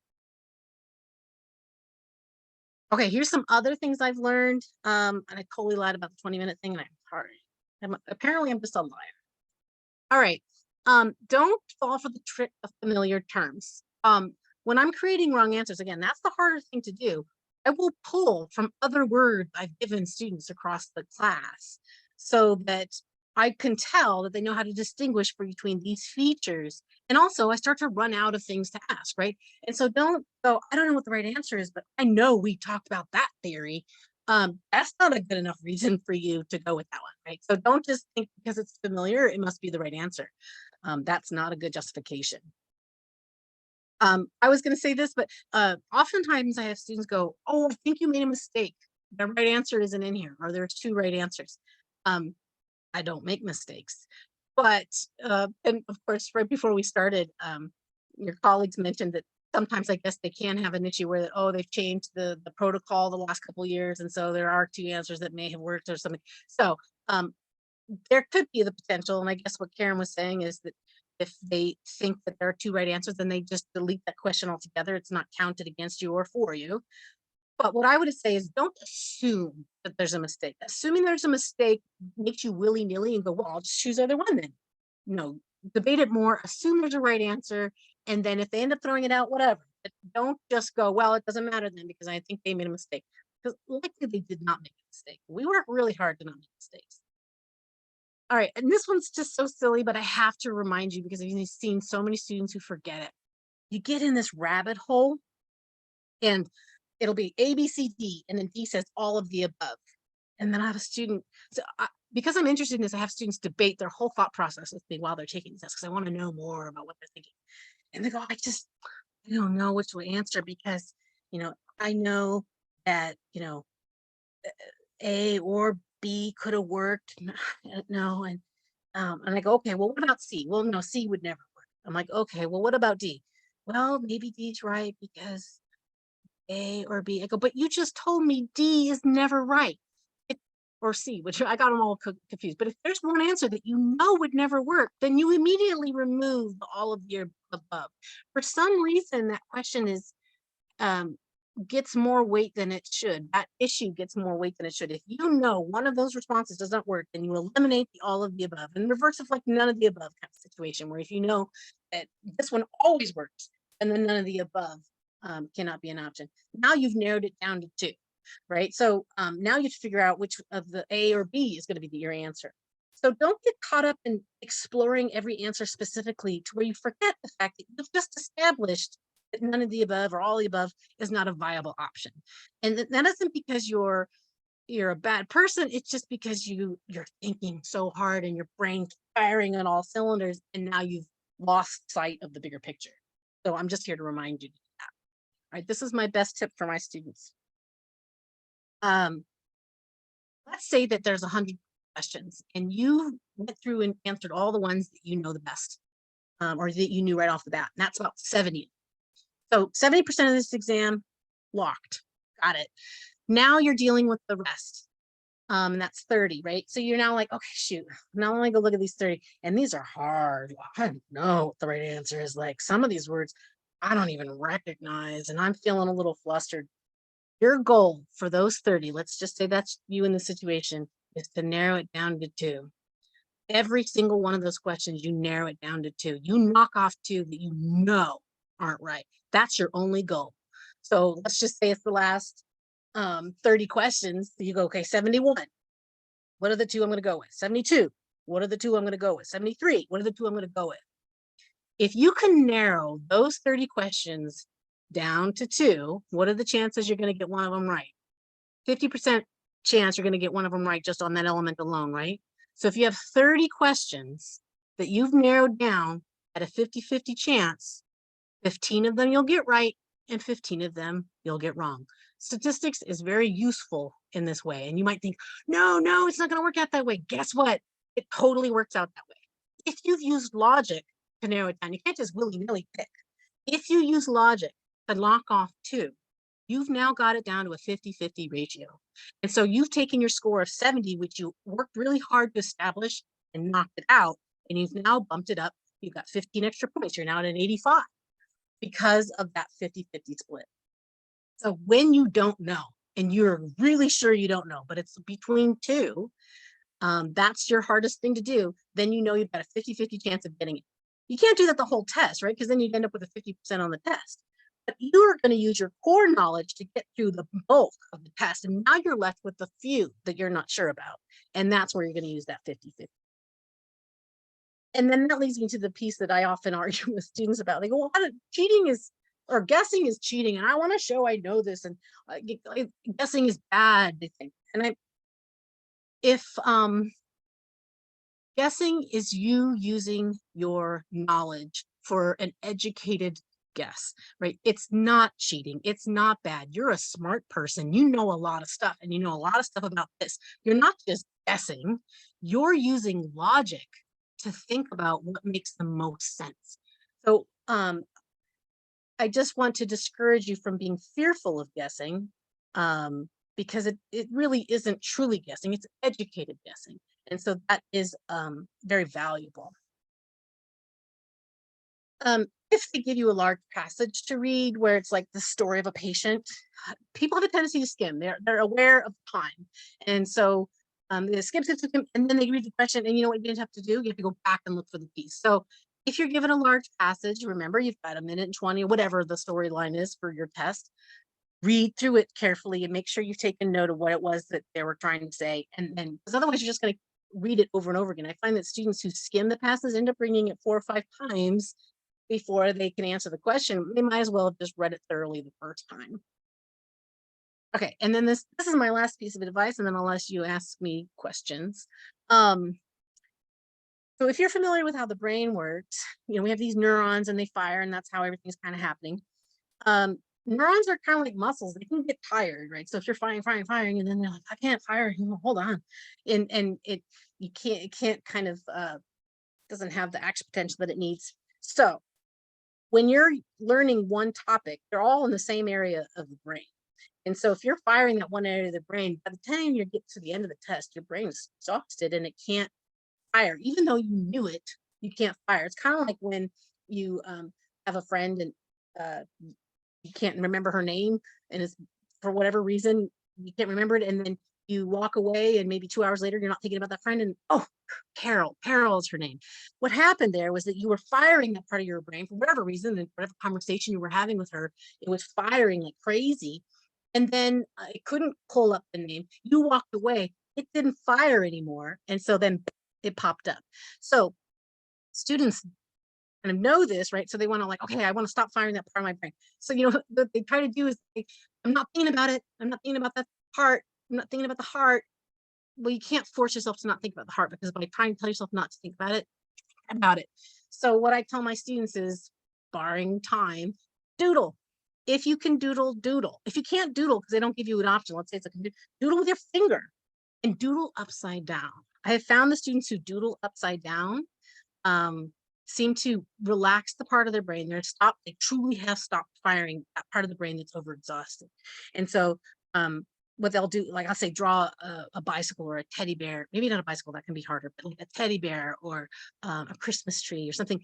Okay, here's some other things I've learned. And I totally lied about the 20-minute thing, and I'm sorry. Apparently I'm just a liar. All right. Don't fall for the trick of familiar terms. When I'm creating wrong answers, again, that's the harder thing to do. I will pull from other words I've given students across the class so that I can tell that they know how to distinguish between these features. And also I start to run out of things to ask, right? And so don't go, I don't know what the right answer is, but I know we talked about that theory. That's not a good enough reason for you to go with that one, right? So don't just think because it's familiar, it must be the right answer. That's not a good justification. I was going to say this, but oftentimes I have students go, oh, I think you made a mistake. The right answer isn't in here, or there's two right answers. I don't make mistakes. But, and of course, right before we started, your colleagues mentioned that sometimes I guess they can have an issue where, oh, they've changed the protocol the last couple of years. And so there are two answers that may have worked or something. So there could be the potential. And I guess what Karen was saying is that if they think that there are two right answers, then they just delete that question altogether. It's not counted against you or for you. But what I would say is don't assume that there's a mistake. Assuming there's a mistake makes you willy-nilly and go, well, I'll just choose either one then. No, debate it more, assume there's a right answer, and then if they end up throwing it out, whatever. But don't just go, well, it doesn't matter then because I think they made a mistake. Because likely they did not make a mistake. We work really hard to not make mistakes. All right, and this one's just so silly, but I have to remind you because I've seen so many students who forget it. You get in this rabbit hole and it'll be A, B, C, D, and then D says all of the above. And then I have a student, so because I'm interested in this, I have students debate their whole thought process with me while they're taking this because I want to know more about what they're thinking. And they go, I don't know which to answer because, I know that, A or B could have worked. No. And I go, okay, well, what about C? Well, no, C would never work. I'm like, okay, well, what about D? Well, maybe D's right because A or B. I go, but you just told me D is never right. Or C, which I got them all confused. But if there's one answer that you know would never work, then you immediately remove all of your above. For some reason, that question is gets more weight than it should. That issue gets more weight than it should. If you know one of those responses does not work, then you eliminate the all of the above and reverse of like none of the above kind of situation where if you know that this one always works and then none of the above cannot be an option. Now you've narrowed it down to two, right? So now you have to figure out which of the A or B is going to be your answer. So don't get caught up in exploring every answer specifically to where you forget the fact that you've just established that none of the above or all the above is not a viable option. And that isn't because you're a bad person. It's just because you're thinking so hard and your brain firing on all cylinders, and now you've lost sight of the bigger picture. So I'm just here to remind you of that. All right, this is my best tip for my students. Let's say that there's 100 questions and you went through and answered all the ones that you know the best, or that you knew right off the bat. And that's about 70. So 70% of this exam locked. Got it. Now you're dealing with the rest. And that's 30, right? So you're now like, okay, shoot. Now let me go look at these 30. And these are hard. I don't know what the right answer is. Like some of these words I don't even recognize, and I'm feeling a little flustered. Your goal for those 30, let's just say that's you in the situation, is to narrow it down to 2. Every single one of those questions, you narrow it down to 2. You knock off 2 that you know aren't right. That's your only goal. So let's just say it's the last 30 questions. You go, okay, 71. What are the 2 I'm going to go with? 72. What are the 2 I'm going to go with? 73. What are the 2 I'm going to go with? If you can narrow those 30 questions down to 2, what are the chances you're going to get one of them right? 50% chance you're going to get one of them right just on that element alone, right? So if you have 30 questions that you've narrowed down at a 50-50 chance, 15 of them you'll get right and 15 of them you'll get wrong. Statistics is very useful in this way. And you might think, no, it's not going to work out that way. Guess what? It totally works out that way. If you've used logic to narrow it down. You can't just willy-nilly pick. If you use logic to lock off 2, you've now got it down to a 50-50 ratio. And so you've taken your score of 70, which you worked really hard to establish and knocked it out, and you've now bumped it up. You've got 15 extra points. You're now at an 85 because of that 50-50 split. So when you don't know, and you're really sure you don't know, but it's between 2, that's your hardest thing to do, then you know you've got a 50-50 chance of getting it. You can't do that the whole test, right? Because then you'd end up with a 50% on the test. But you're going to use your core knowledge to get through the bulk of the test. And now you're left with the few that you're not sure about. And that's where you're going to use that 50-50. And then that leads me to the piece that I often argue with students about. They go, well, cheating is, or guessing is cheating. And I want to show I know this. And guessing is bad, they think. And if guessing is you using your knowledge for an educated guess, right? It's not cheating. It's not bad. You're a smart person. You know a lot of stuff, and you know a lot of stuff about this. You're not just guessing. You're using logic to think about what makes the most sense. So I just want to discourage you from being fearful of guessing, because it really isn't truly guessing. It's educated guessing. And so that is very valuable. If they give you a large passage to read where it's like the story of a patient, people have a tendency to skim. They're aware of time. And so they skip, and then they read the question, and you know what you have to do? You have to go back and look for the piece. So if you're given a large passage, remember you've got 1:20, whatever the storyline is for your test. Read through it carefully and make sure you've taken note of what it was that they were trying to say. And then, because otherwise you're just going to read it over and over again. I find that students who skim the passage end up reading it 4 or 5 times before they can answer the question. They might as well have just read it thoroughly the first time. Okay, and then this is my last piece of advice, and then I'll let you ask me questions. So if you're familiar with how the brain works, you know, we have these neurons and they fire, and that's how everything's kind of happening. Neurons are kind of like muscles. They can get tired, right? So if you're firing, and then they're like, I can't fire, hold on. And it can't kind of doesn't have the action potential that it needs. So when you're learning one topic, they're all in the same area of the brain. And so if you're firing that one area of the brain, by the time you get to the end of the test, your brain is exhausted and it can't fire. Even though you knew it, you can't fire. It's kind of like when you have a friend and you can't remember her name, and it's for whatever reason you can't remember it, and then you walk away, and maybe 2 hours later you're not thinking about that friend, and oh, Carol is her name. What happened there was that you were firing that part of your brain for whatever reason, and whatever conversation you were having with her, it was firing like crazy, and then it couldn't pull up the name. You walked away, it didn't fire anymore, and so then it popped up. So students kind of know this, right? So they want to like, okay, I want to stop firing that part of my brain. So, you know, what they try to do is, I'm not thinking about it. I'm not thinking about that heart. I'm not thinking about the heart. Well, you can't force yourself to not think about the heart, because by trying to tell yourself not to think about it. So what I tell my students is, barring time, doodle. If you can doodle, doodle. If you can't doodle, because they don't give you an option, let's say it's a doodle with your finger, and doodle upside down. I have found the students who doodle upside down seem to relax the part of their brain. They truly have stopped firing that part of the brain that's overexhausted. And so what they'll do, like I'll say, draw a bicycle or a teddy bear, maybe not a bicycle, that can be harder, but like a teddy bear or a Christmas tree or something.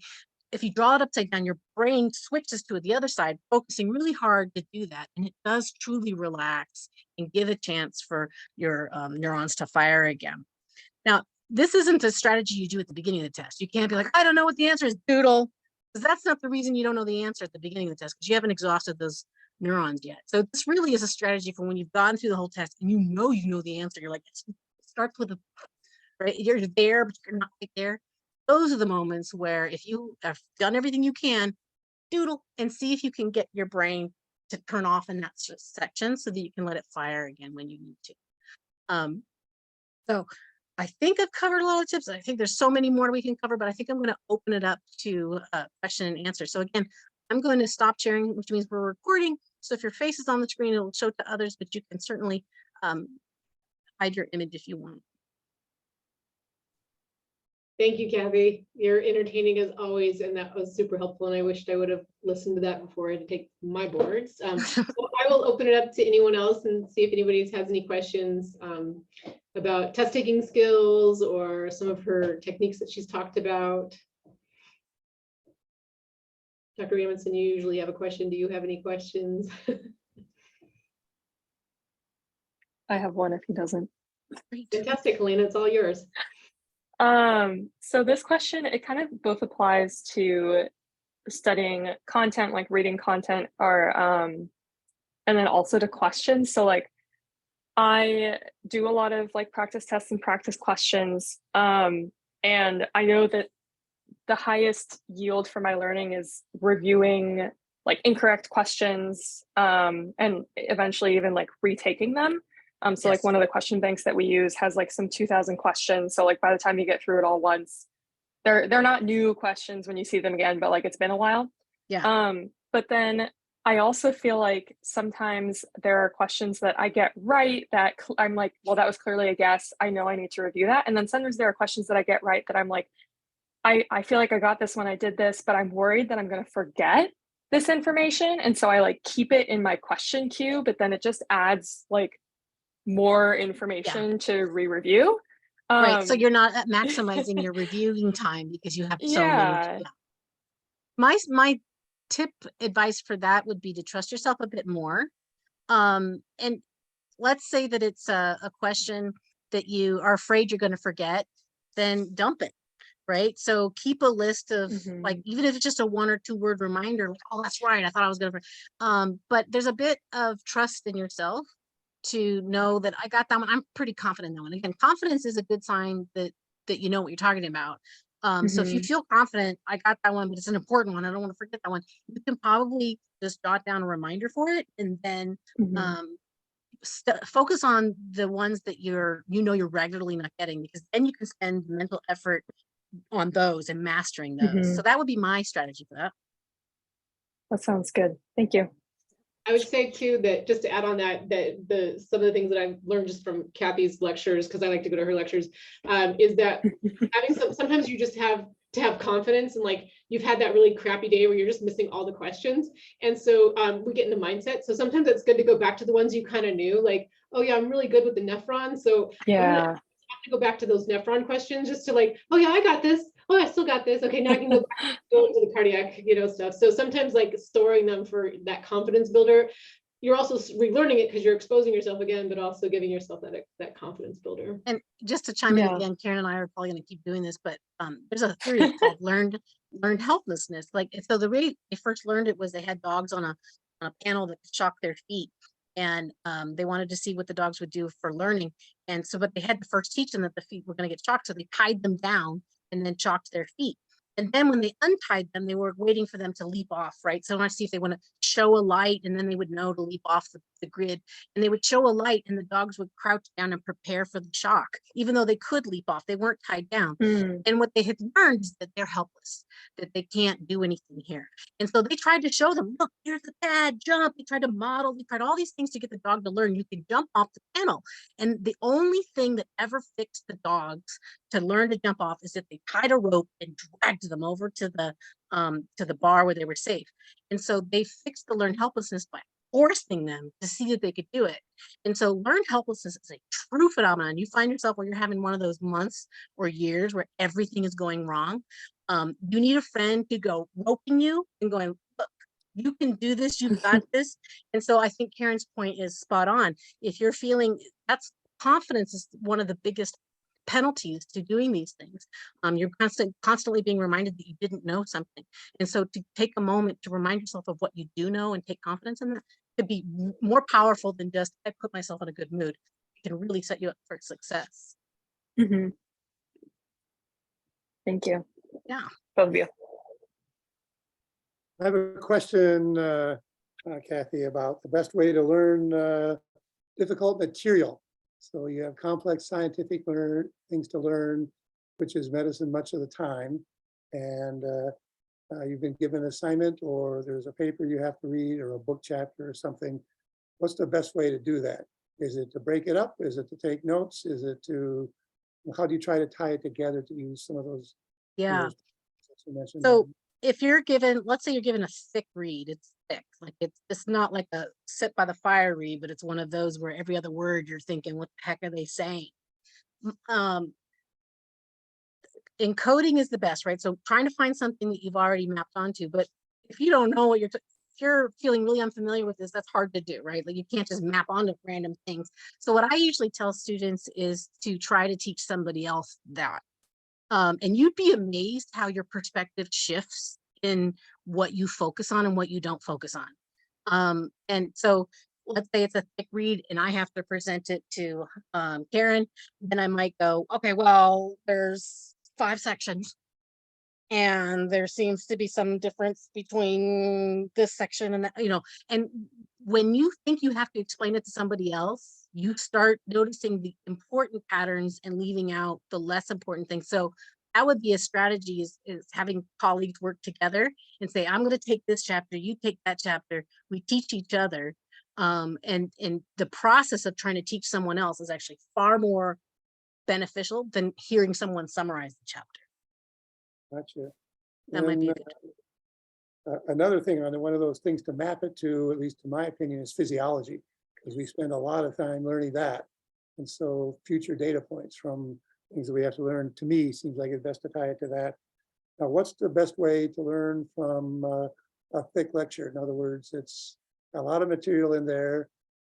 If you draw it upside down, your brain switches to the other side, focusing really hard to do that. And it does truly relax and give a chance for your neurons to fire again. Now, this isn't a strategy you do at the beginning of the test. You can't be like, I don't know what the answer is, doodle, because that's not the reason you don't know the answer at the beginning of the test, because you haven't exhausted those neurons yet. So this really is a strategy for when you've gone through the whole test and you know the answer. You're like, it starts with a, right? You're there, but you're not quite there. Those are the moments where, if you have done everything you can, doodle and see if you can get your brain to turn off in that section so that you can let it fire again when you need to. So I think I've covered a lot of tips. I think there's so many more we can cover, but I think I'm going to open it up to question and answer. So again, I'm going to stop sharing, which means we're recording. So if your face is on the screen, it will show to others, but you can certainly hide your image if you want. Thank you, Kathy. You're entertaining as always, and that was super helpful. And I wished I would have listened to that before I had to take my boards. So I will open it up to anyone else and see if anybody has any questions about test taking skills or some of her techniques that she's talked about. Dr. Amundsen, you usually have a question. Do you have any questions? I have one if he doesn't. Fantastic, Helena, it's all yours. So this question, it kind of both applies to studying content, like reading content, or and then also to questions. So like I do a lot of like practice tests and practice questions. And I know that the highest yield for my learning is reviewing like incorrect questions, and eventually even like retaking them. So like one of the question banks that we use has like some 2,000 questions. So like by the time you get through it all once, they're not new questions when you see them again, but like it's been a while. Yeah. But then I also feel like sometimes there are questions that I get right that I'm like, well, that was clearly a guess. I know I need to review that. And then sometimes there are questions that I get right that I'm like, I feel like I got this when I did this, but I'm worried that I'm going to forget this information. And so I like keep it in my question queue, but then it just adds like more information to re-review. Right. So you're not maximizing your reviewing time because you have so many. Yeah. My tip advice for that would be to trust yourself a bit more. And let's say that it's a question that you are afraid you're going to forget, then dump it. Right. So keep a list of like, even if it's just a 1 or 2 word reminder, like, oh, that's right, I thought I was going to, but there's a bit of trust in yourself to know that I got that one. I'm pretty confident in that one. Again, confidence is a good sign that you know what you're talking about. So if you feel confident, I got that one, but it's an important one, I don't want to forget that one, you can probably just jot down a reminder for it, and then focus on the ones that you're regularly not getting, because then you can spend mental effort on those and mastering those. So that would be my strategy for that. That sounds good. Thank you. I would say too that just to add on that some of the things that I've learned just from Kathy's lectures, because I like to go to her lectures, is that having sometimes you just have to have confidence, and like you've had that really crappy day where you're just missing all the questions, and so we get into mindset. So sometimes it's good to go back to the ones you kind of knew, like, oh yeah, I'm really good with the nephron, so yeah, have to go back to those nephron questions just to like, oh yeah, I got this. Oh, I still got this. Okay, now I can go back into the cardiac, stuff. So sometimes like storing them for that confidence builder, you're also relearning it because you're exposing yourself again, but also giving yourself that confidence builder. And just to chime in again, Karen and I are probably going to keep doing this, but there's a theory called learned helplessness. Like, so the way they first learned it was they had dogs on a panel that could shock their feet. And they wanted to see what the dogs would do for learning. And so, but they had to first teach them that the feet were going to get shocked. So they tied them down and then shocked their feet. And then when they untied them, they were waiting for them to leap off, right? So I want to see if they want to show a light, and then they would know to leap off the grid. And they would show a light, and the dogs would crouch down and prepare for the shock, even though they could leap off. They weren't tied down. And what they had learned is that they're helpless, that they can't do anything here. And so they tried to show them, look, here's the pad, jump. They tried to model, they tried all these things to get the dog to learn you can jump off the panel. And the only thing that ever fixed the dogs to learn to jump off is that they tied a rope and dragged them over to the bar where they were safe. And so they fixed the learned helplessness by forcing them to see that they could do it. And so learned helplessness is a true phenomenon. You find yourself where you're having one of those months or years where everything is going wrong. You need a friend to go roping you and going, look, you can do this, you've got this. And so I think Karen's point is spot on. If you're feeling, that's confidence is one of the biggest penalties to doing these things. You're constantly being reminded that you didn't know something. And so to take a moment to remind yourself of what you do know and take confidence in that could be more powerful than just, I put myself in a good mood. It can really set you up for success. Thank you. Yeah. Both of you. I have a question, Kathy, about the best way to learn difficult material. So you have complex scientific things to learn, which is medicine much of the time. And you've been given an assignment, or there's a paper you have to read, or a book chapter or something. What's the best way to do that? Is it to break it up? Is it to take notes? Is it to How do you try to tie it together to use some of those? Yeah. those that you mentioned So there? if you're given, let's say you're given a thick read, it's thick, like it's not like a sit by the fire read, but it's one of those where every other word you're thinking, what the heck are they saying? Encoding is the best, right? So trying to find something that you've already mapped onto, but if you don't know what if you're feeling really unfamiliar with this, that's hard to do, right? Like you can't just map onto random things. So what I usually tell students is to try to teach somebody else that. And you'd be amazed how your perspective shifts in what you focus on and what you don't focus on. And so let's say it's a thick read and I have to present it to Karen, then I might go, okay, well, there's 5 sections. And there seems to be some difference between this section and that, and when you think you have to explain it to somebody else, you start noticing the important patterns and leaving out the less important things. So that would be a strategy is having colleagues work together and say, I'm going to take this chapter, you take that chapter, we teach each other. And the process of trying to teach someone else is actually far more beneficial than hearing someone summarize the chapter. Gotcha. That might be a And, good. another thing on one of those things to map it to, at least in my opinion, is physiology, because we spend a lot of time learning that. And so future data points from things that we have to learn, to me, seems like it's best to tie it to that. Now, what's the best way to learn from a thick lecture? In other words, it's a lot of material in there.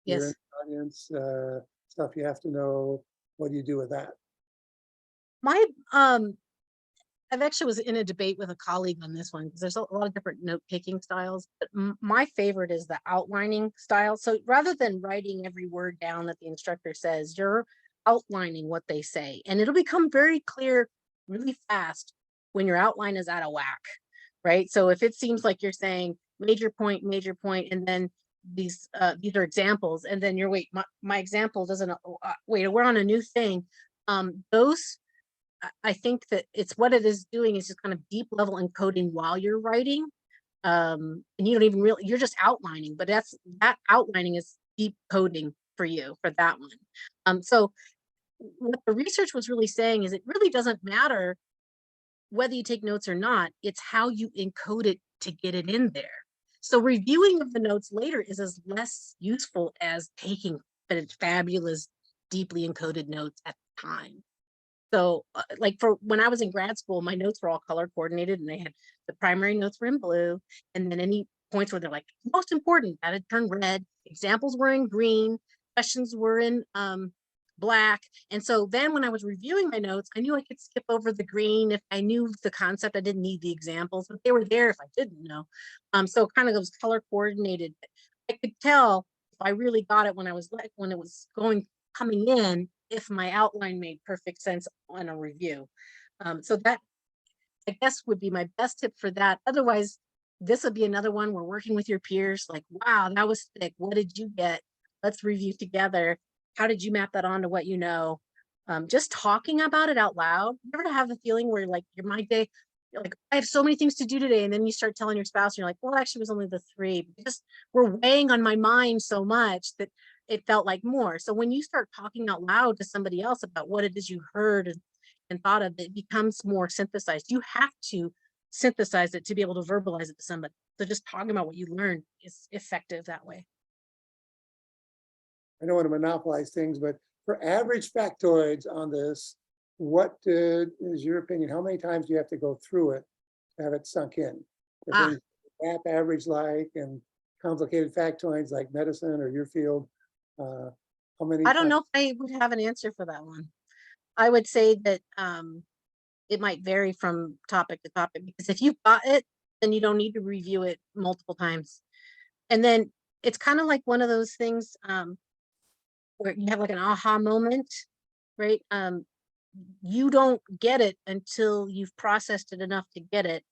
You're in Yes. the audience, stuff you have to know. What do you do with that? My I've actually was in a debate with a colleague on this one because there's a lot of different note taking styles, but my favorite is the outlining style. So rather than writing every word down that the instructor says, you're outlining what they say, and it'll become very clear really fast when your outline is out of whack, right? So if it seems like you're saying major point, and then these are examples, and then you're my example doesn't wait, we're on a new thing. Those I think that it's what it is doing is just kind of deep level encoding while you're writing. And you don't even really, you're just outlining, but that outlining is deep coding for you for that one. So what the research was really saying is it really doesn't matter whether you take notes or not, it's how you encode it to get it in there. So reviewing of the notes later is as less useful as taking fabulous, deeply encoded notes at the time. So like for when I was in grad school, my notes were all color coordinated and they had the primary notes were in blue. And then any points where they're like most important, that had turned red, examples were in green, questions were in black. And so then when I was reviewing my notes, I knew I could skip over the green. If I knew the concept, I didn't need the examples, but they were there if I didn't know. So kind of those color coordinated. I could tell if I really got it when I was like, when it was coming in, if my outline made perfect sense on a review. So that I guess would be my best tip for that. Otherwise, this would be another one we're working with your peers like, wow, that was thick. What did you get? Let's review together. How did you map that onto what you know? Just talking about it out loud. You ever have the feeling where like my day, you're like, I have so many things to do today. And then you start telling your spouse, and you're like, well, actually it was only the 3. Just we're weighing on my mind so much that it felt like more. So when you start talking out loud to somebody else about what it is you heard and thought of, it becomes more synthesized. You have to synthesize it to be able to verbalize it to somebody. So just talking about what you learned is effective that way. I don't want to monopolize things, but for average factoids on this, what is your opinion? How many times do you have to go through it to have it sunk in? For Ah. things gap average like and complicated factoids like medicine or your field, how many I don't times? know if I would have an answer for that one. I would say that it might vary from topic to topic because if you've got it, then you don't need to review it multiple times. And then it's kind of like one of those things where you have like an aha moment, right? You don't get it until you've processed it enough to get it.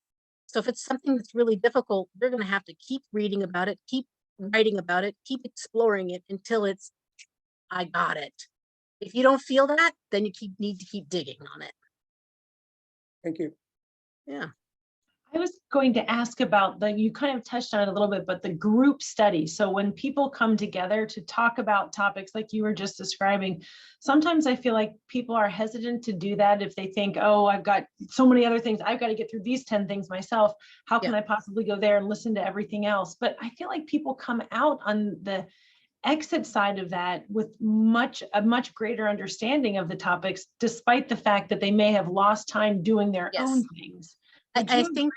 So if it's something that's really difficult, you're going to have to keep reading about it, keep writing about it, keep exploring it until it's, I got it. If you don't feel that, then you need to keep digging on it. Thank you. Yeah. I was going to ask about you kind of touched on it a little bit, but the group study. So when people come together to talk about topics like you were just describing, sometimes I feel like people are hesitant to do that if they think, oh, I've got so many other things. I've got to get through these 10 things myself. How can I possibly go there and listen to everything else? But I feel like people come out on the exit side of that with a much greater understanding of the topics, despite the fact that they may have lost time doing their own things. I think,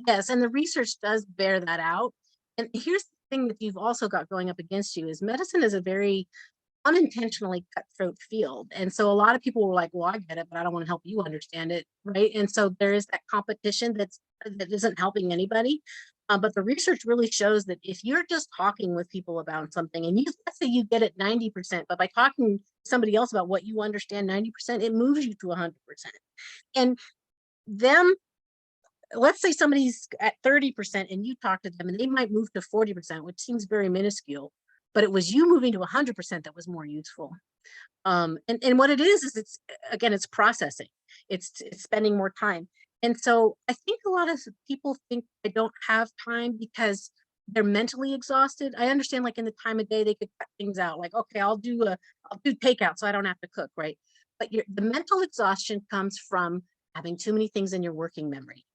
yes, and the research does bear that out. And here's the thing that you've also got going up against you is medicine is a very unintentionally cutthroat field. And so a lot of people were like, well, I get it, but I don't want to help you understand it, right? And so there is that competition that isn't helping anybody. But the research really shows that if you're just talking with people about something and let's say you get it 90%, but by talking to somebody else about what you understand 90%, it moves you to 100%. And let's say somebody's at 30% and you talk to them and they might move to 40%, which seems very minuscule, but it was you moving to 100% that was more useful. And what it is it's processing. It's spending more time. And so I think a lot of people think they don't have time because they're mentally exhausted. I understand like in the time of day, they could cut things out like, okay, I'll do takeout so I don't have to cook, right? But the mental exhaustion comes from having too many things in your working memory.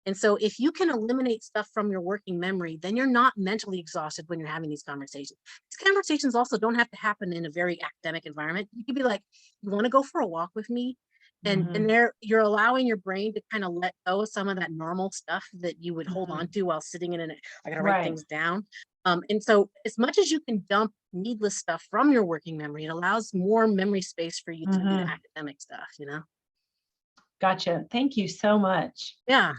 And so if you can eliminate stuff from your working memory, then you're not mentally exhausted when you're having these conversations. These conversations also don't have to happen in a very academic environment. You could be like, you want to go for a walk with me? And you're allowing your brain to kind of let go of some of that normal stuff that you would hold on to while sitting in I gotta write things down. And so as much as you can dump needless stuff from your working memory, it allows more memory space for you to do the academic stuff, Gotcha. Thank you so much. Yeah.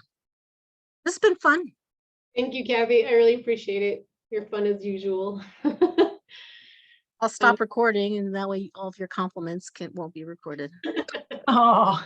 This has been fun. Thank you, Kathy. I really appreciate it. You're fun as usual. I'll stop recording and that way all of your compliments won't be recorded. Oh.